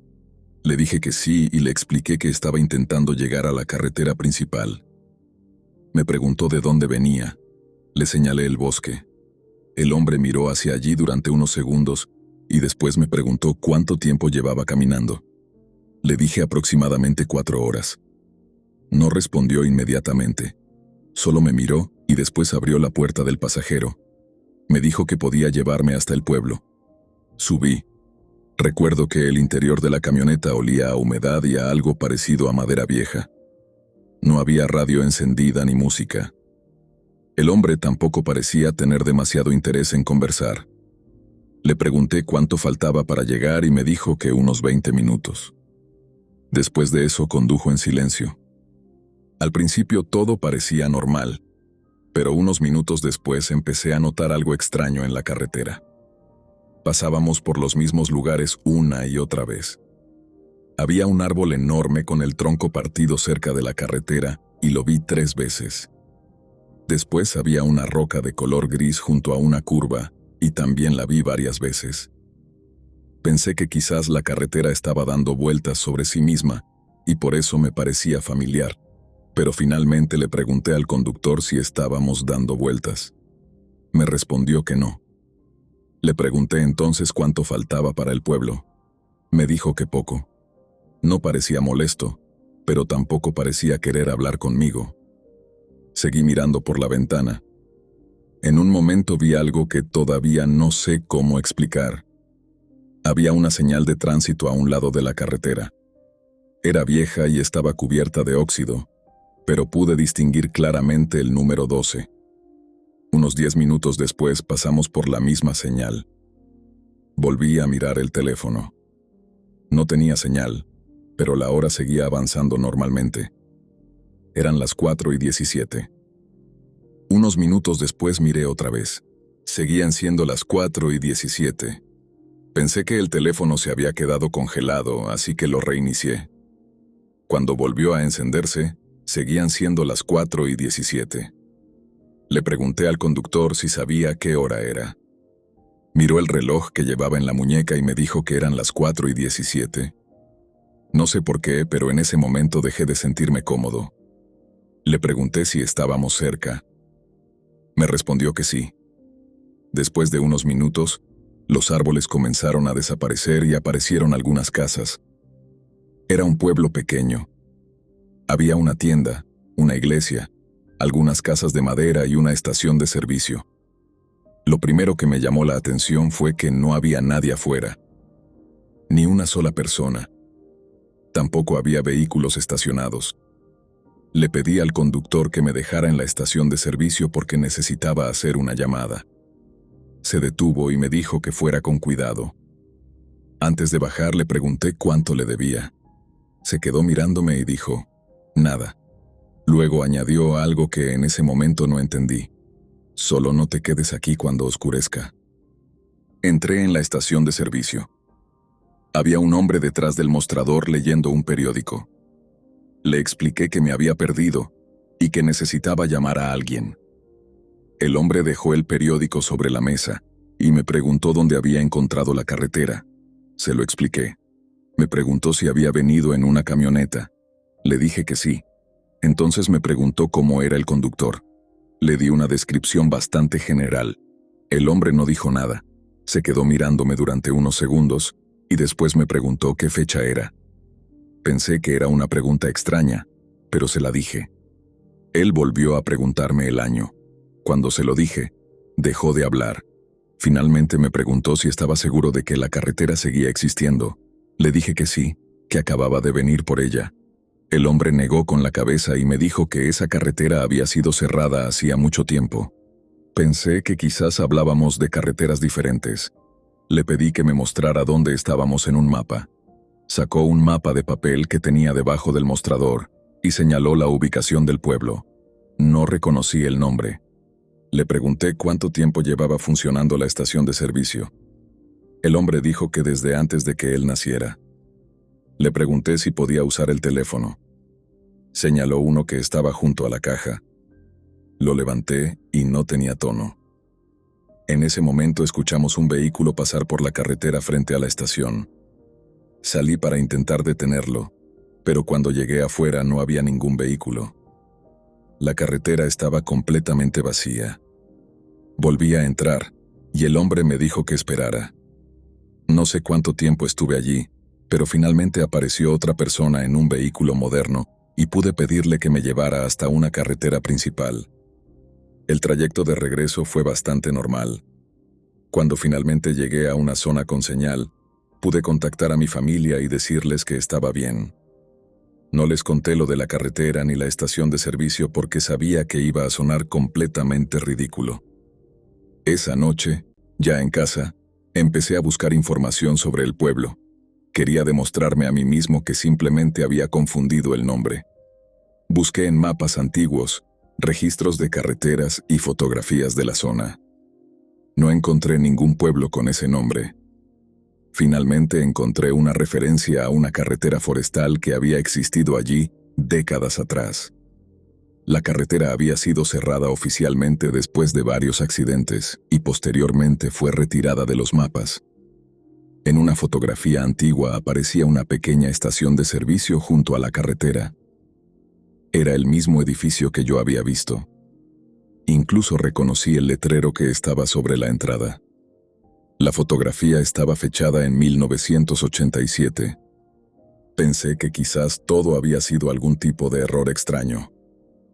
Le dije que sí y le expliqué que estaba intentando llegar a la carretera principal. Me preguntó de dónde venía. Le señalé el bosque. El hombre miró hacia allí durante unos segundos y después me preguntó cuánto tiempo llevaba caminando. Le dije aproximadamente 4 horas. No respondió inmediatamente. Solo me miró y después abrió la puerta del pasajero. Me dijo que podía llevarme hasta el pueblo. Subí. Recuerdo que el interior de la camioneta olía a humedad y a algo parecido a madera vieja. No había radio encendida ni música. El hombre tampoco parecía tener demasiado interés en conversar. Le pregunté cuánto faltaba para llegar y me dijo que unos 20 minutos. Después de eso condujo en silencio. Al principio todo parecía normal, pero unos minutos después empecé a notar algo extraño en la carretera. Pasábamos por los mismos lugares una y otra vez. Había un árbol enorme con el tronco partido cerca de la carretera y lo vi 3 veces. Después había una roca de color gris junto a una curva y también la vi varias veces. Pensé que quizás la carretera estaba dando vueltas sobre sí misma y por eso me parecía familiar. Pero finalmente le pregunté al conductor si estábamos dando vueltas. Me respondió que no. Le pregunté entonces cuánto faltaba para el pueblo. Me dijo que poco. No parecía molesto, pero tampoco parecía querer hablar conmigo. Seguí mirando por la ventana. En un momento vi algo que todavía no sé cómo explicar. Había una señal de tránsito a un lado de la carretera. Era vieja y estaba cubierta de óxido, pero pude distinguir claramente el número 12. Unos 10 minutos después pasamos por la misma señal. Volví a mirar el teléfono. No tenía señal, pero la hora seguía avanzando normalmente. Eran las 4:17. Unos minutos después miré otra vez. Seguían siendo las 4:17. Pensé que el teléfono se había quedado congelado, así que lo reinicié. Cuando volvió a encenderse, seguían siendo las 4:17. Le pregunté al conductor si sabía qué hora era. Miró el reloj que llevaba en la muñeca y me dijo que eran las 4:17. No sé por qué, pero en ese momento dejé de sentirme cómodo. Le pregunté si estábamos cerca. Me respondió que sí. Después de unos minutos, los árboles comenzaron a desaparecer y aparecieron algunas casas. Era un pueblo pequeño. Había una tienda, una iglesia, algunas casas de madera y una estación de servicio. Lo primero que me llamó la atención fue que no había nadie afuera. Ni una sola persona. Tampoco había vehículos estacionados. Le pedí al conductor que me dejara en la estación de servicio porque necesitaba hacer una llamada. Se detuvo y me dijo que fuera con cuidado. Antes de bajar le pregunté cuánto le debía. Se quedó mirándome y dijo, nada. Luego añadió algo que en ese momento no entendí. Solo no te quedes aquí cuando oscurezca. Entré en la estación de servicio. Había un hombre detrás del mostrador leyendo un periódico. Le expliqué que me había perdido y que necesitaba llamar a alguien. El hombre dejó el periódico sobre la mesa y me preguntó dónde había encontrado la carretera. Se lo expliqué. Me preguntó si había venido en una camioneta. Le dije que sí. Entonces me preguntó cómo era el conductor. Le di una descripción bastante general. El hombre no dijo nada. Se quedó mirándome durante unos segundos y después me preguntó qué fecha era. Pensé que era una pregunta extraña, pero se la dije. Él volvió a preguntarme el año. Cuando se lo dije, dejó de hablar. Finalmente me preguntó si estaba seguro de que la carretera seguía existiendo. Le dije que sí, que acababa de venir por ella. El hombre negó con la cabeza y me dijo que esa carretera había sido cerrada hacía mucho tiempo. Pensé que quizás hablábamos de carreteras diferentes. Le pedí que me mostrara dónde estábamos en un mapa. Sacó un mapa de papel que tenía debajo del mostrador y señaló la ubicación del pueblo. No reconocí el nombre. Le pregunté cuánto tiempo llevaba funcionando la estación de servicio. El hombre dijo que desde antes de que él naciera. Le pregunté si podía usar el teléfono. Señaló uno que estaba junto a la caja. Lo levanté y no tenía tono. En ese momento escuchamos un vehículo pasar por la carretera frente a la estación. Salí para intentar detenerlo, pero cuando llegué afuera no había ningún vehículo. La carretera estaba completamente vacía. Volví a entrar, y el hombre me dijo que esperara. No sé cuánto tiempo estuve allí, pero finalmente apareció otra persona en un vehículo moderno y pude pedirle que me llevara hasta una carretera principal. El trayecto de regreso fue bastante normal. Cuando finalmente llegué a una zona con señal, pude contactar a mi familia y decirles que estaba bien. No les conté lo de la carretera ni la estación de servicio porque sabía que iba a sonar completamente ridículo. Esa noche, ya en casa, empecé a buscar información sobre el pueblo. Quería demostrarme a mí mismo que simplemente había confundido el nombre. Busqué en mapas antiguos, registros de carreteras y fotografías de la zona. No encontré ningún pueblo con ese nombre. Finalmente encontré una referencia a una carretera forestal que había existido allí décadas atrás. La carretera había sido cerrada oficialmente después de varios accidentes y posteriormente fue retirada de los mapas. En una fotografía antigua aparecía una pequeña estación de servicio junto a la carretera. Era el mismo edificio que yo había visto. Incluso reconocí el letrero que estaba sobre la entrada. La fotografía estaba fechada en 1987. Pensé que quizás todo había sido algún tipo de error extraño.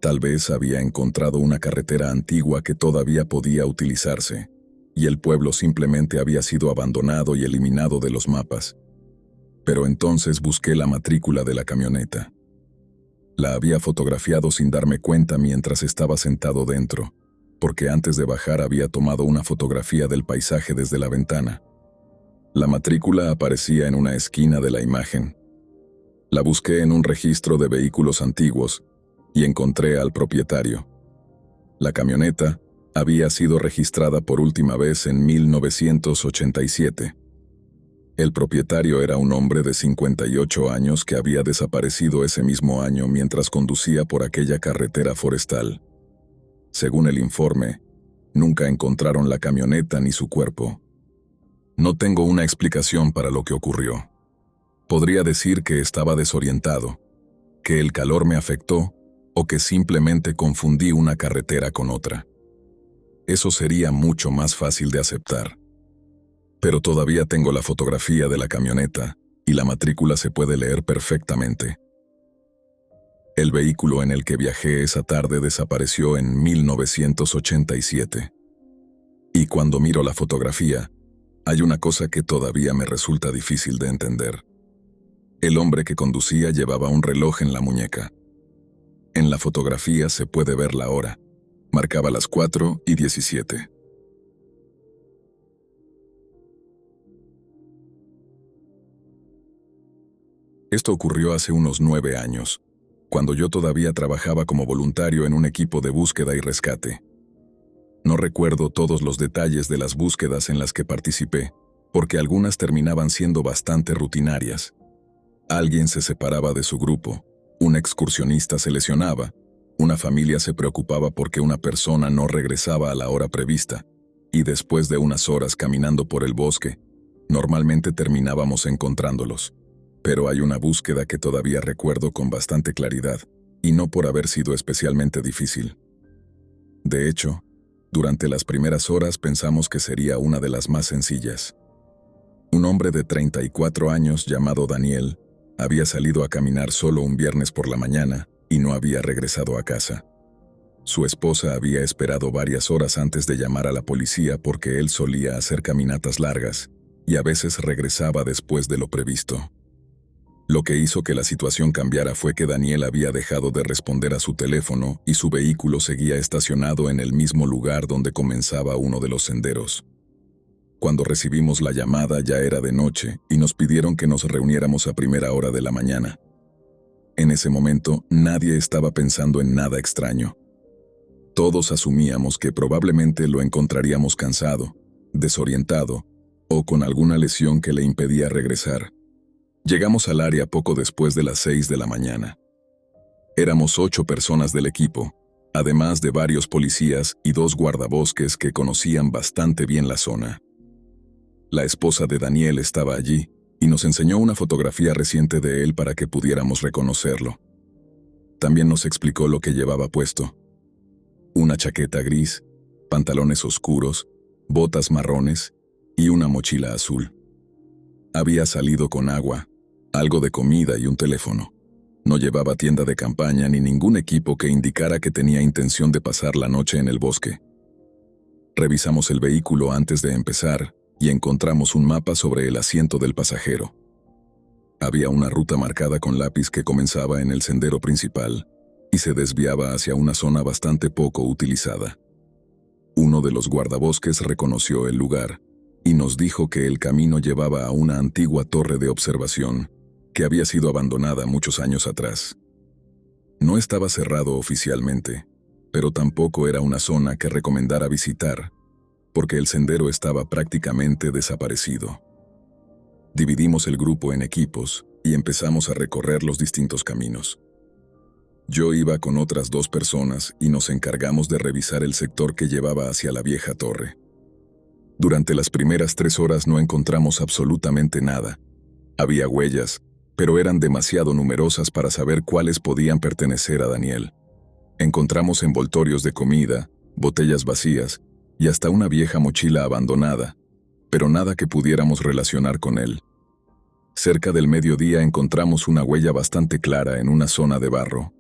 Tal vez había encontrado una carretera antigua que todavía podía utilizarse, y el pueblo simplemente había sido abandonado y eliminado de los mapas. Pero entonces busqué la matrícula de la camioneta. La había fotografiado sin darme cuenta mientras estaba sentado dentro, porque antes de bajar había tomado una fotografía del paisaje desde la ventana. La matrícula aparecía en una esquina de la imagen. La busqué en un registro de vehículos antiguos y encontré al propietario. La camioneta había sido registrada por última vez en 1987. El propietario era un hombre de 58 años que había desaparecido ese mismo año mientras conducía por aquella carretera forestal. Según el informe, nunca encontraron la camioneta ni su cuerpo. No tengo una explicación para lo que ocurrió. Podría decir que estaba desorientado, que el calor me afectó o que simplemente confundí una carretera con otra. Eso sería mucho más fácil de aceptar. Pero todavía tengo la fotografía de la camioneta y la matrícula se puede leer perfectamente. El vehículo en el que viajé esa tarde desapareció en 1987. Y cuando miro la fotografía, hay una cosa que todavía me resulta difícil de entender. El hombre que conducía llevaba un reloj en la muñeca. En la fotografía se puede ver la hora. Marcaba las 4:17. Esto ocurrió hace unos 9 años, cuando yo todavía trabajaba como voluntario en un equipo de búsqueda y rescate. No recuerdo todos los detalles de las búsquedas en las que participé, porque algunas terminaban siendo bastante rutinarias. Alguien se separaba de su grupo, un excursionista se lesionaba, Una familia se preocupaba porque una persona no regresaba a la hora prevista, y después de unas horas caminando por el bosque, normalmente terminábamos encontrándolos. Pero hay una búsqueda que todavía recuerdo con bastante claridad, y no por haber sido especialmente difícil. De hecho, durante las primeras horas pensamos que sería una de las más sencillas. Un hombre de 34 años llamado Daniel había salido a caminar solo un viernes por la mañana y no había regresado a casa. Su esposa había esperado varias horas antes de llamar a la policía porque él solía hacer caminatas largas y a veces regresaba después de lo previsto. Lo que hizo que la situación cambiara fue que Daniel había dejado de responder a su teléfono y su vehículo seguía estacionado en el mismo lugar donde comenzaba uno de los senderos. Cuando recibimos la llamada ya era de noche y nos pidieron que nos reuniéramos a primera hora de la mañana. En ese momento nadie estaba pensando en nada extraño. Todos asumíamos que probablemente lo encontraríamos cansado, desorientado o con alguna lesión que le impedía regresar. Llegamos al área poco después de las 6 de la mañana. Éramos 8 personas del equipo, además de varios policías y 2 guardabosques que conocían bastante bien la zona. La esposa de Daniel estaba allí y nos enseñó una fotografía reciente de él para que pudiéramos reconocerlo. También nos explicó lo que llevaba puesto: una chaqueta gris, pantalones oscuros, botas marrones y una mochila azul. Había salido con agua, algo de comida y un teléfono. No llevaba tienda de campaña ni ningún equipo que indicara que tenía intención de pasar la noche en el bosque. Revisamos el vehículo antes de empezar y encontramos un mapa sobre el asiento del pasajero. Había una ruta marcada con lápiz que comenzaba en el sendero principal y se desviaba hacia una zona bastante poco utilizada. Uno de los guardabosques reconoció el lugar y nos dijo que el camino llevaba a una antigua torre de observación que había sido abandonada muchos años atrás. No estaba cerrado oficialmente, pero tampoco era una zona que recomendara visitar, porque el sendero estaba prácticamente desaparecido. Dividimos el grupo en equipos y empezamos a recorrer los distintos caminos. Yo iba con otras 2 personas y nos encargamos de revisar el sector que llevaba hacia la vieja torre. Durante las primeras 3 horas no encontramos absolutamente nada. Había huellas, pero eran demasiado numerosas para saber cuáles podían pertenecer a Daniel. Encontramos envoltorios de comida, botellas vacías y hasta una vieja mochila abandonada, pero nada que pudiéramos relacionar con él. Cerca del mediodía encontramos una huella bastante clara en una zona de barro.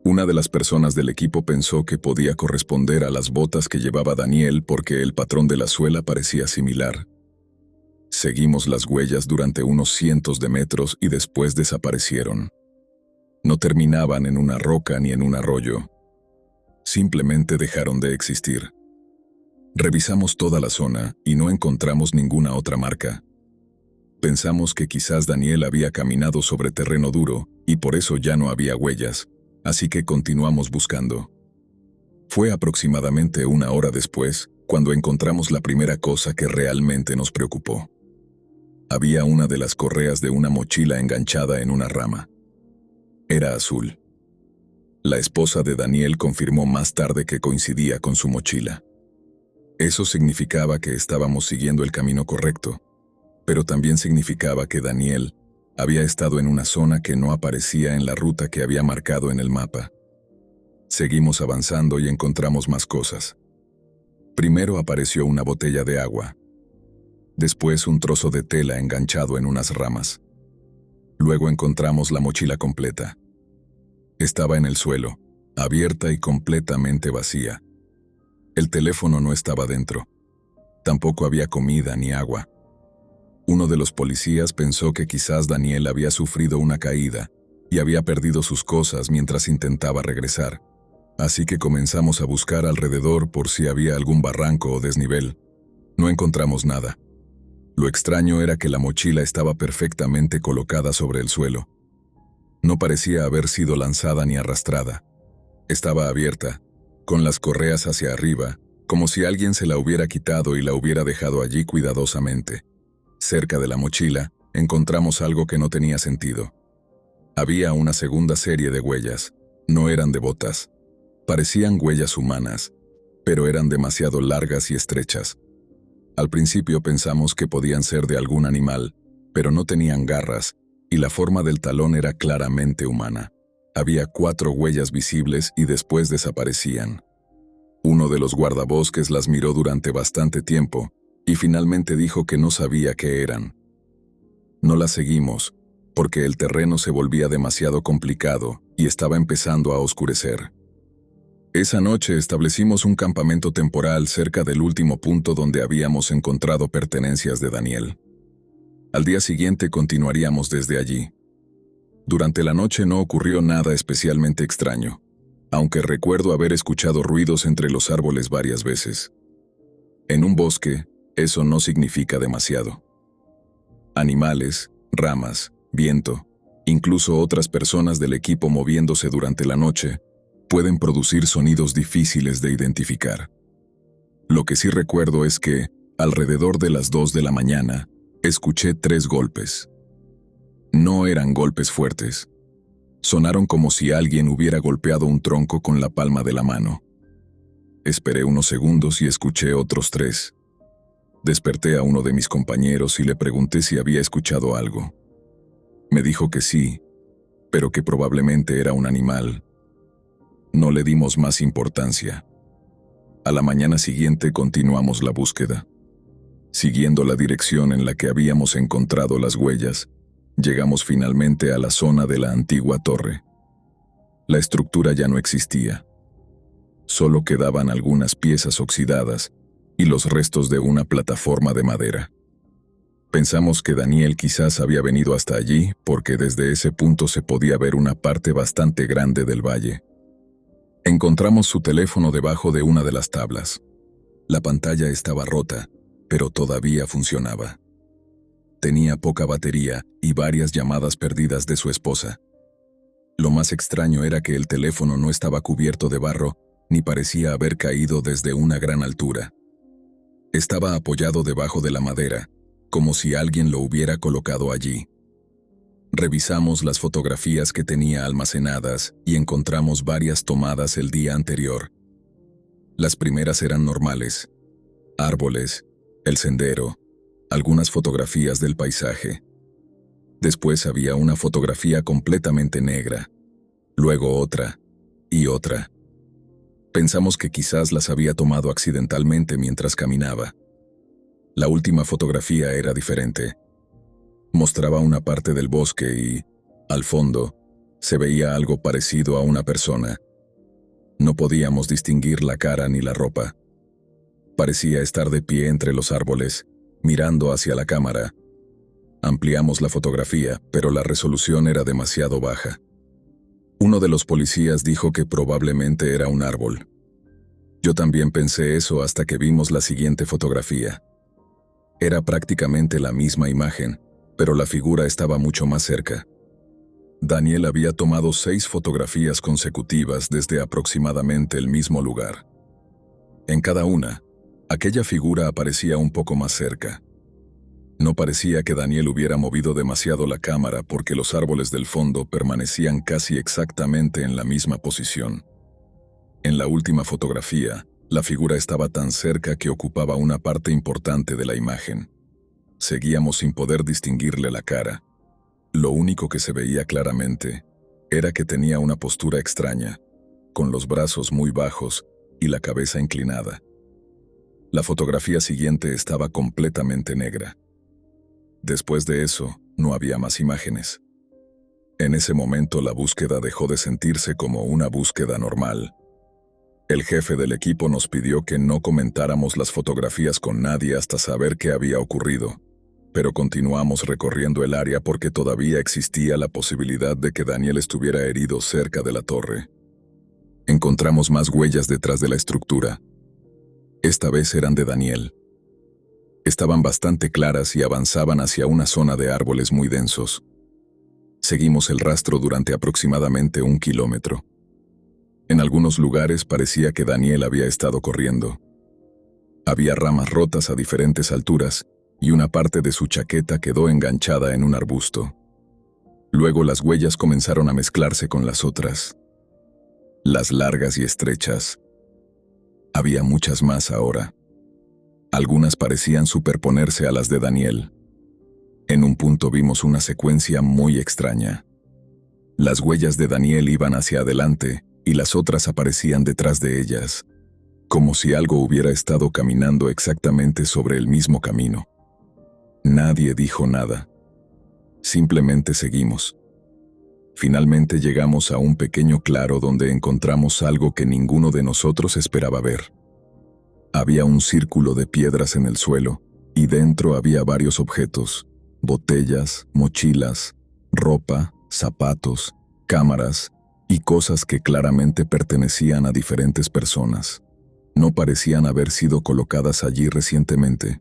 Una de las personas del equipo pensó que podía corresponder a las botas que llevaba Daniel porque el patrón de la suela parecía similar. Seguimos las huellas durante unos cientos de metros y después desaparecieron. No terminaban en una roca ni en un arroyo. Simplemente dejaron de existir. Revisamos toda la zona y no encontramos ninguna otra marca. Pensamos que quizás Daniel había caminado sobre terreno duro y por eso ya no había huellas, así que continuamos buscando. Fue aproximadamente una hora después cuando encontramos la primera cosa que realmente nos preocupó. Había una de las correas de una mochila enganchada en una rama. Era azul. La esposa de Daniel confirmó más tarde que coincidía con su mochila. Eso significaba que estábamos siguiendo el camino correcto, pero también significaba que Daniel había estado en una zona que no aparecía en la ruta que había marcado en el mapa. Seguimos avanzando y encontramos más cosas. Primero apareció una botella de agua. Después un trozo de tela enganchado en unas ramas. Luego encontramos la mochila completa. Estaba en el suelo, abierta y completamente vacía. El teléfono no estaba dentro. Tampoco había comida ni agua. Uno de los policías pensó que quizás Daniel había sufrido una caída y había perdido sus cosas mientras intentaba regresar. Así que comenzamos a buscar alrededor por si había algún barranco o desnivel. No encontramos nada. Lo extraño era que la mochila estaba perfectamente colocada sobre el suelo. No parecía haber sido lanzada ni arrastrada. Estaba abierta, con las correas hacia arriba, como si alguien se la hubiera quitado y la hubiera dejado allí cuidadosamente. Cerca de la mochila, encontramos algo que no tenía sentido. Había una segunda serie de huellas, No eran de botas. Parecían huellas humanas, pero eran demasiado largas y estrechas. Al principio pensamos que podían ser de algún animal, pero no tenían garras, y la forma del talón era claramente humana. Había 4 huellas visibles y después desaparecían. Uno de los guardabosques las miró durante bastante tiempo, y finalmente dijo que no sabía qué eran. No las seguimos, porque el terreno se volvía demasiado complicado y estaba empezando a oscurecer. Esa noche establecimos un campamento temporal cerca del último punto donde habíamos encontrado pertenencias de Daniel. Al día siguiente continuaríamos desde allí. Durante la noche no ocurrió nada especialmente extraño, aunque recuerdo haber escuchado ruidos entre los árboles varias veces. En un bosque, eso no significa demasiado. Animales, ramas, viento, incluso otras personas del equipo moviéndose durante la noche, pueden producir sonidos difíciles de identificar. Lo que sí recuerdo es que, alrededor de las 2 de la mañana, escuché 3 golpes. No eran golpes fuertes. Sonaron como si alguien hubiera golpeado un tronco con la palma de la mano. Esperé unos segundos y escuché otros 3. Desperté a uno de mis compañeros y le pregunté si había escuchado algo. Me dijo que sí, pero que probablemente era un animal. No le dimos más importancia. A la mañana siguiente continuamos la búsqueda. Siguiendo la dirección en la que habíamos encontrado las huellas, llegamos finalmente a la zona de la antigua torre. La estructura ya no existía. Solo quedaban algunas piezas oxidadas y los restos de una plataforma de madera. Pensamos que Daniel quizás había venido hasta allí porque desde ese punto se podía ver una parte bastante grande del valle. Encontramos su teléfono debajo de una de las tablas. La pantalla estaba rota, pero todavía funcionaba. Tenía poca batería y varias llamadas perdidas de su esposa. Lo más extraño era que el teléfono no estaba cubierto de barro ni parecía haber caído desde una gran altura. Estaba apoyado debajo de la madera, como si alguien lo hubiera colocado allí. Revisamos las fotografías que tenía almacenadas y encontramos varias tomadas el día anterior. Las primeras eran normales: árboles, el sendero, algunas fotografías del paisaje. Después había una fotografía completamente negra, luego otra y otra. Pensamos que quizás las había tomado accidentalmente mientras caminaba. La última fotografía era diferente. Mostraba una parte del bosque y, al fondo, se veía algo parecido a una persona. No podíamos distinguir la cara ni la ropa. Parecía estar de pie entre los árboles, mirando hacia la cámara. Ampliamos la fotografía, pero la resolución era demasiado baja. Uno de los policías dijo que probablemente era un árbol. Yo también pensé eso hasta que vimos la siguiente fotografía. Era prácticamente la misma imagen, pero la figura estaba mucho más cerca. Daniel había tomado 6 fotografías consecutivas desde aproximadamente el mismo lugar. En cada una, aquella figura aparecía un poco más cerca. No parecía que Daniel hubiera movido demasiado la cámara porque los árboles del fondo permanecían casi exactamente en la misma posición. En la última fotografía, la figura estaba tan cerca que ocupaba una parte importante de la imagen. Seguíamos sin poder distinguirle la cara. Lo único que se veía claramente era que tenía una postura extraña, con los brazos muy bajos y la cabeza inclinada. La fotografía siguiente estaba completamente negra. Después de eso, no había más imágenes. En ese momento la búsqueda dejó de sentirse como una búsqueda normal. El jefe del equipo nos pidió que no comentáramos las fotografías con nadie hasta saber qué había ocurrido, pero continuamos recorriendo el área porque todavía existía la posibilidad de que Daniel estuviera herido cerca de la torre. Encontramos más huellas detrás de la estructura. Esta vez eran de Daniel. Estaban bastante claras y avanzaban hacia una zona de árboles muy densos. Seguimos el rastro durante aproximadamente 1 kilómetro. En algunos lugares parecía que Daniel había estado corriendo. Había ramas rotas a diferentes alturas y una parte de su chaqueta quedó enganchada en un arbusto. Luego las huellas comenzaron a mezclarse con las otras. las largas y estrechas. Había muchas más ahora. Algunas parecían superponerse a las de Daniel. En un punto vimos una secuencia muy extraña. Las huellas de Daniel iban hacia adelante y las otras aparecían detrás de ellas, como si algo hubiera estado caminando exactamente sobre el mismo camino. Nadie dijo nada. Simplemente seguimos. Finalmente llegamos a un pequeño claro donde encontramos algo que ninguno de nosotros esperaba ver. Había un círculo de piedras en el suelo y dentro había varios objetos: botellas, mochilas, ropa, zapatos, cámaras y cosas que claramente pertenecían a diferentes personas. No parecían haber sido colocadas allí recientemente.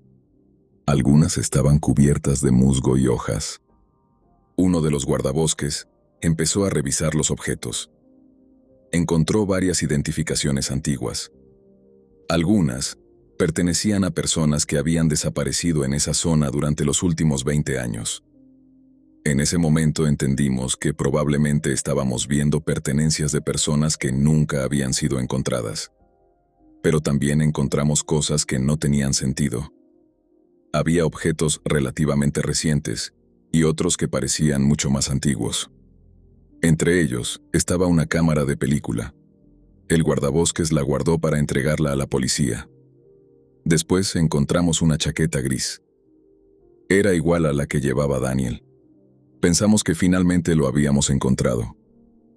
Algunas estaban cubiertas de musgo y hojas. Uno de los guardabosques empezó a revisar los objetos. Encontró varias identificaciones antiguas. Algunas pertenecían a personas que habían desaparecido en esa zona durante los últimos 20 años. En ese momento entendimos que probablemente estábamos viendo pertenencias de personas que nunca habían sido encontradas. Pero también encontramos cosas que no tenían sentido. Había objetos relativamente recientes y otros que parecían mucho más antiguos. Entre ellos estaba una cámara de película. El guardabosques la guardó para entregarla a la policía. Después encontramos una chaqueta gris. Era igual a la que llevaba Daniel. Pensamos que finalmente lo habíamos encontrado,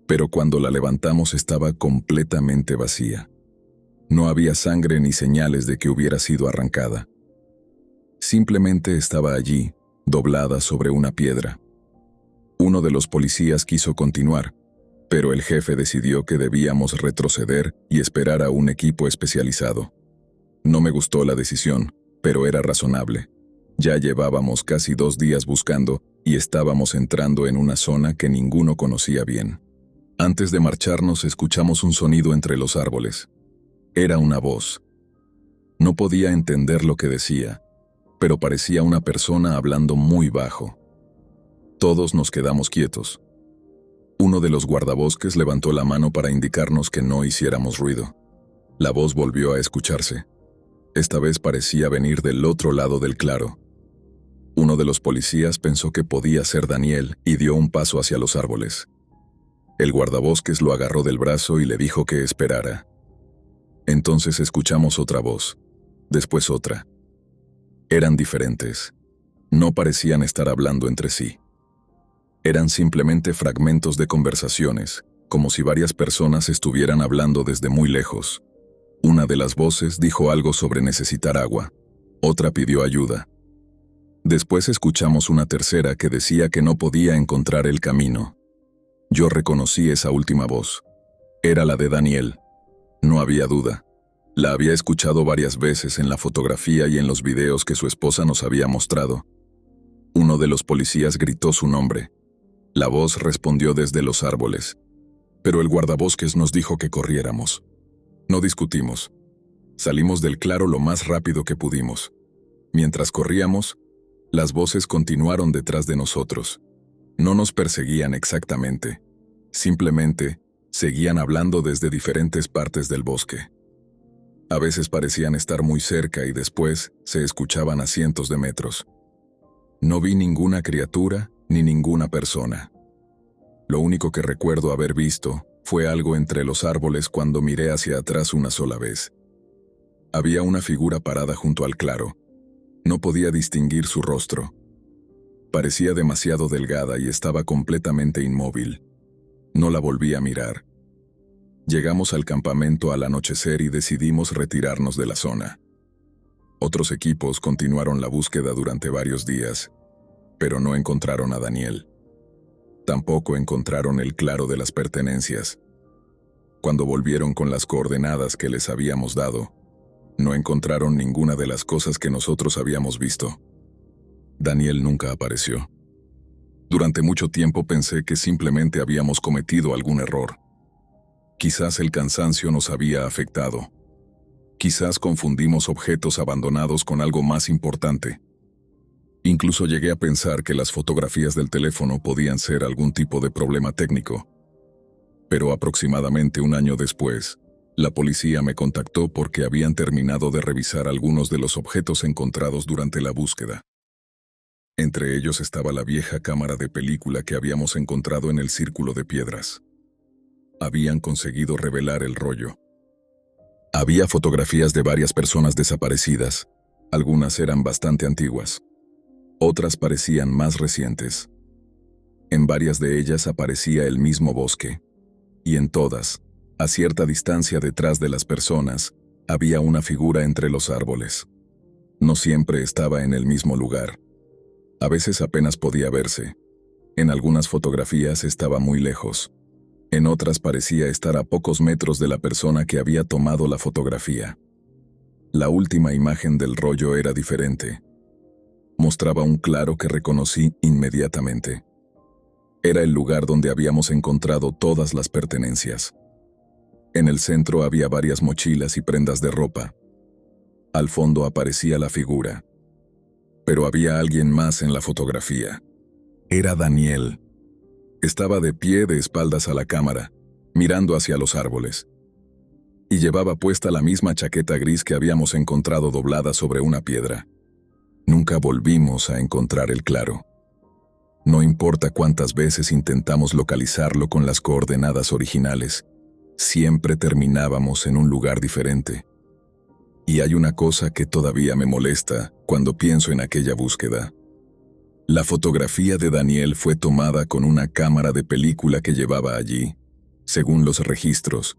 pero cuando la levantamos estaba completamente vacía. No había sangre ni señales de que hubiera sido arrancada. Simplemente estaba allí, doblada sobre una piedra. Uno de los policías quiso continuar, pero el jefe decidió que debíamos retroceder y esperar a un equipo especializado. No me gustó la decisión, pero era razonable. Ya llevábamos casi 2 días buscando y estábamos entrando en una zona que ninguno conocía bien. Antes de marcharnos escuchamos un sonido entre los árboles. Era una voz. No podía entender lo que decía, pero parecía una persona hablando muy bajo. Todos nos quedamos quietos. Uno de los guardabosques levantó la mano para indicarnos que no hiciéramos ruido. La voz volvió a escucharse. Esta vez parecía venir del otro lado del claro. Uno de los policías pensó que podía ser Daniel y dio un paso hacia los árboles. El guardabosques lo agarró del brazo y le dijo que esperara. Entonces escuchamos otra voz, después otra. Eran diferentes. No parecían estar hablando entre sí. Eran simplemente fragmentos de conversaciones, como si varias personas estuvieran hablando desde muy lejos. Una de las voces dijo algo sobre necesitar agua. Otra pidió ayuda. Después escuchamos una tercera que decía que no podía encontrar el camino. Yo reconocí esa última voz. Era la de Daniel. No había duda. La había escuchado varias veces en la fotografía y en los videos que su esposa nos había mostrado. Uno de los policías gritó su nombre. La voz respondió desde los árboles. Pero el guardabosques nos dijo que corriéramos. No discutimos. Salimos del claro lo más rápido que pudimos. Mientras corríamos, las voces continuaron detrás de nosotros. No nos perseguían exactamente. Simplemente seguían hablando desde diferentes partes del bosque. A veces parecían estar muy cerca y después se escuchaban a cientos de metros. No vi ninguna criatura ni ninguna persona. Lo único que recuerdo haber visto fue algo entre los árboles cuando miré hacia atrás una sola vez. Había una figura parada junto al claro. No podía distinguir su rostro. Parecía demasiado delgada y estaba completamente inmóvil. No la volví a mirar. Llegamos al campamento al anochecer y decidimos retirarnos de la zona. Otros equipos continuaron la búsqueda durante varios días, pero no encontraron a Daniel. Tampoco encontraron el claro de las pertenencias. Cuando volvieron con las coordenadas que les habíamos dado, no encontraron ninguna de las cosas que nosotros habíamos visto. Daniel nunca apareció. Durante mucho tiempo pensé que simplemente habíamos cometido algún error. Quizás el cansancio nos había afectado. Quizás confundimos objetos abandonados con algo más importante. Incluso llegué a pensar que las fotografías del teléfono podían ser algún tipo de problema técnico. Pero aproximadamente un año después, la policía me contactó porque habían terminado de revisar algunos de los objetos encontrados durante la búsqueda. Entre ellos estaba la vieja cámara de película que habíamos encontrado en el círculo de piedras. Habían conseguido revelar el rollo. Había fotografías de varias personas desaparecidas. Algunas eran bastante antiguas. Otras parecían más recientes. En varias de ellas aparecía el mismo bosque. Y en todas, a cierta distancia detrás de las personas, había una figura entre los árboles. No siempre estaba en el mismo lugar. A veces apenas podía verse. En algunas fotografías estaba muy lejos. En otras parecía estar a pocos metros de la persona que había tomado la fotografía. La última imagen del rollo era diferente. Mostraba un claro que reconocí inmediatamente. Era el lugar donde habíamos encontrado todas las pertenencias. En el centro había varias mochilas y prendas de ropa. Al fondo aparecía la figura. Pero había alguien más en la fotografía. Era Daniel. Estaba de pie de espaldas a la cámara, mirando hacia los árboles. Y llevaba puesta la misma chaqueta gris que habíamos encontrado doblada sobre una piedra. Nunca volvimos a encontrar el claro. No importa cuántas veces intentamos localizarlo con las coordenadas originales, siempre terminábamos en un lugar diferente. Y hay una cosa que todavía me molesta cuando pienso en aquella búsqueda. La fotografía de Daniel fue tomada con una cámara de película que llevaba allí, según los registros,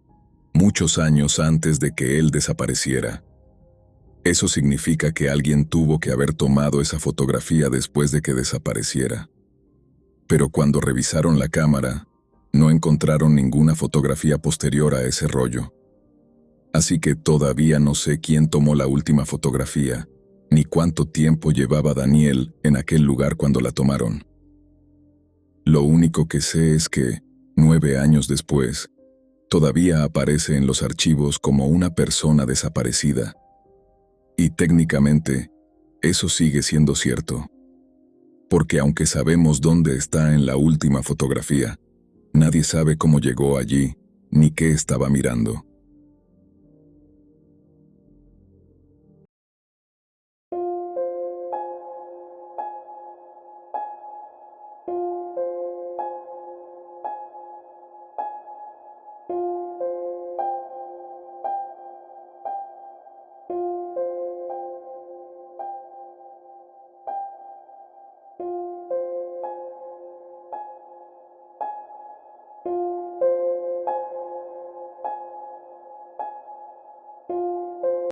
muchos años antes de que él desapareciera. Eso significa que alguien tuvo que haber tomado esa fotografía después de que desapareciera. Pero cuando revisaron la cámara, no encontraron ninguna fotografía posterior a ese rollo. Así que todavía no sé quién tomó la última fotografía, ni cuánto tiempo llevaba Daniel en aquel lugar cuando la tomaron. Lo único que sé es que, 9 años después, todavía aparece en los archivos como una persona desaparecida. Y técnicamente, eso sigue siendo cierto. Porque aunque sabemos dónde está en la última fotografía, nadie sabe cómo llegó allí, ni qué estaba mirando.